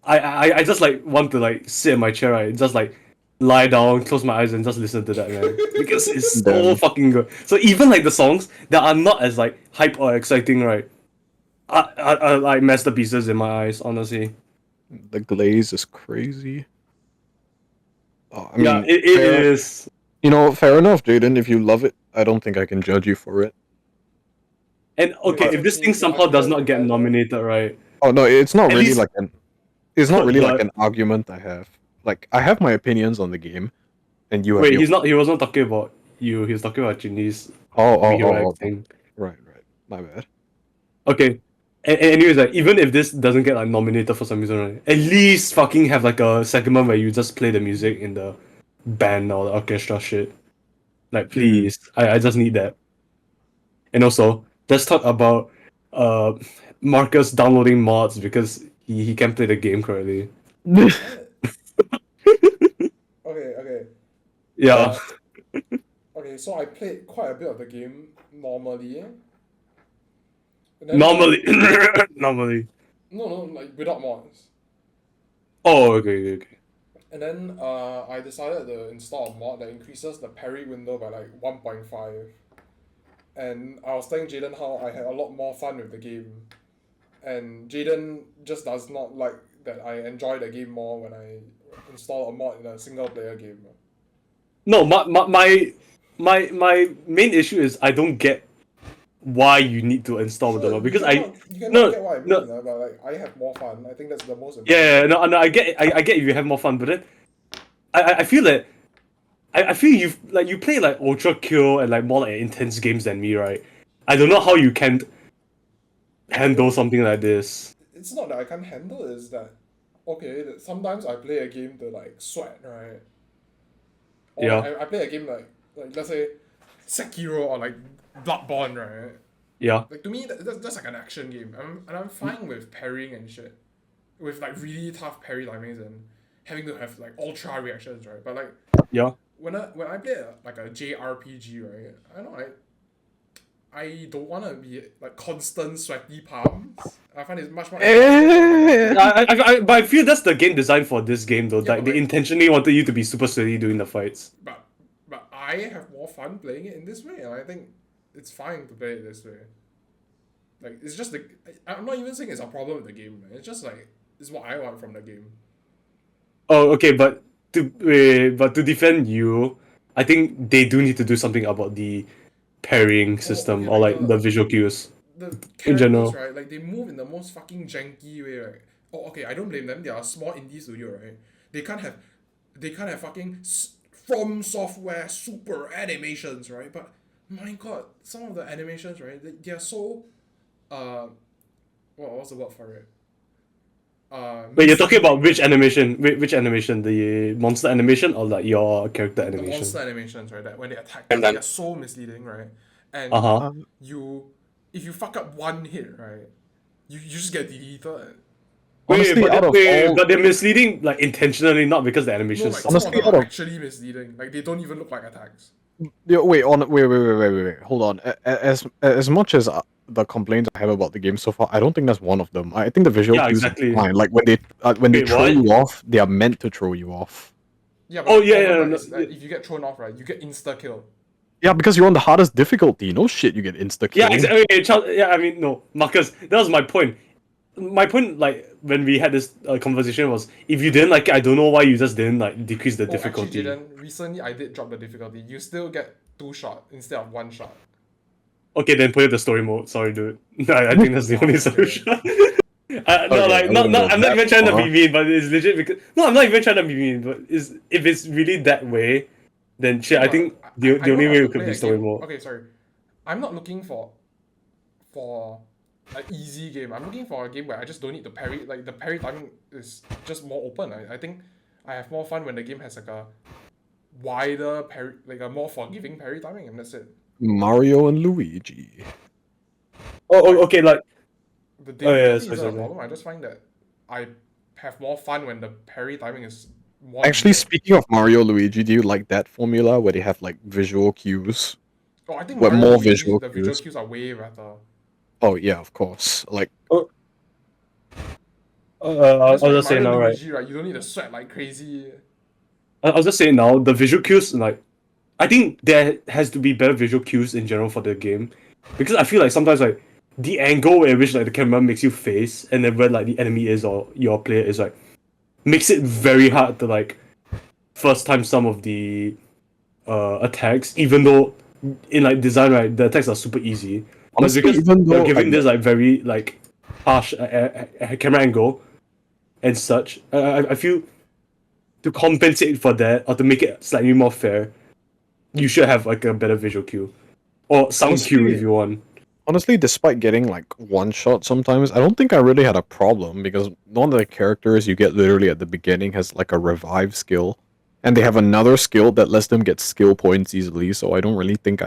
I just like want to like sit in my chair, right? Just like lie down, close my eyes, and just listen to that, man. Because it's so Then fucking good. So even like the songs that are not as like hype or exciting, right? Are like masterpieces in my eyes, honestly. the glaze is crazy. I Yeah, mean, it is. fair enough, Jaden. If you love it, I don't think I can judge you for it. And Wait, okay, so if this thing somehow are does people not get together? nominated, right? Oh no, it's not At really least like an. It's not really like but an argument I have. Like I have my opinions on the game, and you have wait, yours. he was not talking about you, he was talking about Jinny's rehero Oh. acting. Right. My bad. Okay. Anyways, like even if this doesn't get like nominated for some reason, right? At least fucking have like a segment where you just play the music in the band or the orchestra shit. Like please, I just need that. And also, let's talk about uh Marcus downloading mods because he can play the game correctly. What? Okay. Yeah, Uh, okay, so I played quite a bit of the game normally, and then normally, normally. no, like without mods. Oh, okay. And then I decided to install a mod that increases the parry window by like 1.5. And I was telling Jaden how I had a lot more fun with the game. And Jaden just does not like that I enjoy the game more when I install a mod in a single player game. No, my main issue is I don't get why you need to install the Sure, mod because I you cannot no get what I no mean, but like I have more fun. I think that's the most important yeah, thing. no, I get if you have more fun, but then I feel that I feel you play like ultra kill and like more like intense games than me, right? I don't know how you can't No, handle something like this. it's not that I can't handle it, it's that okay, that sometimes I play a game to like sweat, right? Or like Yeah, I play a game like let's say Sekiro or like Bloodborne, right? yeah. Like to me that's like an action game. I'm fine with parrying and shit. With like really tough parry timings and having to have like ultra reactions, right? But like Yeah. when I play like a JRPG, right? I know I don't wanna be like constant sweaty palms. I find it's much more enjoyable. But I feel that's the game designed for this game though. Yeah, Like but they like intentionally wanted you to be super sweaty during the fights. but I have more fun playing it in this way, and I think it's fine to play it this way. Like it's just I'm not even saying it's a problem with the game, man. It's just like it's what I want from the game. Oh, okay, but to defend you, I think they do need to do something about the parrying Oh, system okay, or like like the visual cues the in characters, general. right? Like they move in the most fucking janky way, right? Oh, okay, I don't blame them. They are a small indie studio, right? They can't have, they can't have fucking from software super animations, right? But my god, some of the animations, right? They are so, uh, what's the word for it? Wait, you're talking about Misleading. which animation? Which animation? The monster animation or like your character The animation? monster animations, right? That when they attack I'm you, they done. are so misleading, right? Uh And huh. you, if you fuck up one hit, right, you just get deleted. Honestly, out of all But they're misleading like intentionally, not because the No, animation like some sucks. of honestly them out are of actually misleading. Like they don't even look like attacks. Wait. Hold on. As much as the complaints I have about the game so far, I don't think that's one of them. I think the visual Yeah, cues exactly. are fine. Like when they Wait, throw what? you off, they are meant to throw you off. Yeah, but Oh, the yeah, problem, yeah, right, no, is that if you get thrown off, right, you get insta kill. Yeah, because you're on the hardest difficulty. No shit, you get insta Yeah, kill. exactly. Yeah, I mean, no, Marcus, that was my point. My point, like when we had this conversation, was if you didn't like it, I don't know why you just didn't like decrease the Oh, actually, difficulty. Jaden, recently I did drop the difficulty. You still get 2 shot instead of 1 shot. Okay, then put it the story mode. Sorry, dude. I think that's the Wow, only okay. solution. No, Okay, like I not wouldn't go I'm not that even trying to be far. mean, but it's legit because no, I'm not even trying to be mean, but if it's really that way, then shit. No, I but think I the don't only have way to it could play be a story game. mode. Okay, sorry. I'm not looking for an easy game. I'm looking for a game where I just don't need to parry. Like the parry timing is just more open. I think I have more fun when the game has like a wider parry, like a more forgiving parry timing, and that's it. Mario and Luigi. Okay, like The oh yeah, difficulty sorry, isn't a sorry. problem. I just find that I have more fun when the parry timing is more. Actually, easier. speaking of Mario Luigi, do you like that formula where they have like visual cues? Oh, I think Well, Mario more Luigi, visual the visual cues. cues are way better. Oh yeah, of course. Like Oh, That's I'll why in just say Mario now, right? Luigi, right, you don't need to sweat like crazy. I'll just say now, the visual cues, like, I think there has to be better visual cues in general for the game, because I feel like sometimes like the angle at which like the camera makes you face, and then where like the enemy is or your player is, like, makes it very hard to like first time some of the attacks, even though in like design, right, the attacks are super easy, but honestly, because even you're though giving this like very like harsh camera angle and such, I feel to compensate for that or to make it slightly more fair, you should have like a better visual cue or sound cue if you want. honestly, despite getting like one shot sometimes, I don't think I really had a problem because one of the characters you get literally at the beginning has like a revive skill, and they have another skill that lets them get skill points easily. So I don't really think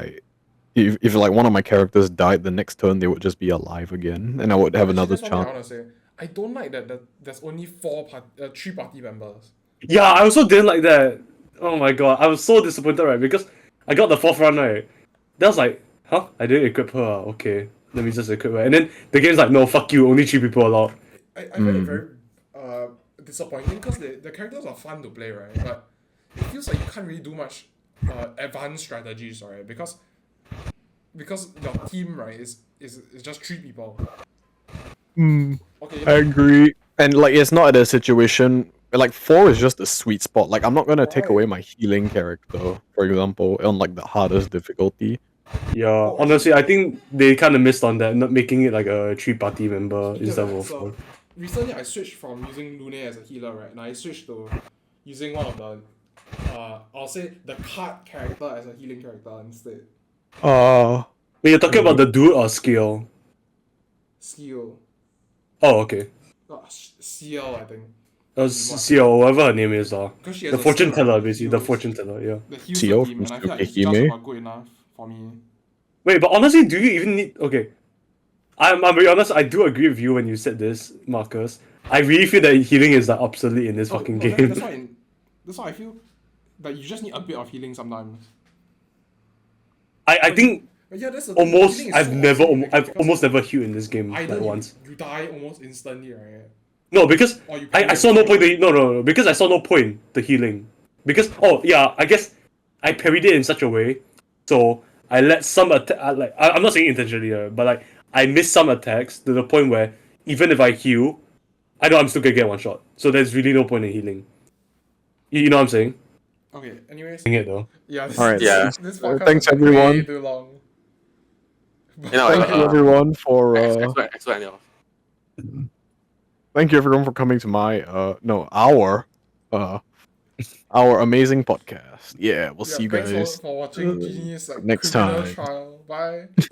if like one of my characters died the next turn, they would just be alive again, and I would have Actually, another that's one thing I chance. want to say. I don't like that there's only 3 party members. Yeah, I also didn't like that. Oh my god, I was so disappointed, right? Because I got the fourth run, right? That was like, huh? I didn't equip her. Okay, let me just equip her. And then the game's like, no, fuck you. Only 3 people allowed. I find it very disappointing because the characters are fun to play, right? But it feels like you can't really do much advanced strategies, right? Because your team, right, is just 3 people. Okay, I agree. And like it's not at a situation like 4 is just a sweet spot. Like I'm not gonna take away Right. my healing character, for example, on like the hardest difficulty. Yeah, Oh, honestly, actually, I think they kind of missed on that, not making it like a 3 party member speaking of instead that, of so recently I switched from using Lune as a healer, right? And I switched to using one of the I'll say the card character as a healing character instead. When you're talking about the dude or skill. Skill. Oh, okay. CL, I think. See, or whatever her name is, Because she has the a fortune skill, right, teller, that basically, the heals- fortune teller, yeah. that heals Tio the team, from and I feel like it's Tsukihime. just about good enough for me. Wait, but honestly, do you even need? Okay, I'm very honest. I do agree with you when you said this, Marcus. I really feel that healing is like obsolete in this fucking No, game. that's why I feel that you just need a bit of healing sometimes. I think But yeah, that's the thing. almost Healing is I've so never obsolete in the game I've because almost never healed in this game either like once. you die almost instantly, right? No, because Or you I parry saw no and point. die. No, because I saw no point to healing. Because oh yeah, I guess I parried it in such a way, so I let some attack. Like I'm not saying intentionally, but like I missed some attacks to the point where even if I heal, I know I'm still gonna get one shot. So there's really no point in healing. You know what I'm saying? Okay, anyways. Saying it though. Yeah, Alright, Yeah. this podcast thanks has been way everyone. too long. You know, Thank you everyone for thank you everyone for coming to my no our amazing podcast. Yeah, we'll Yeah, see you thanks guys for watching Genie's like next criminal time. trial. Bye.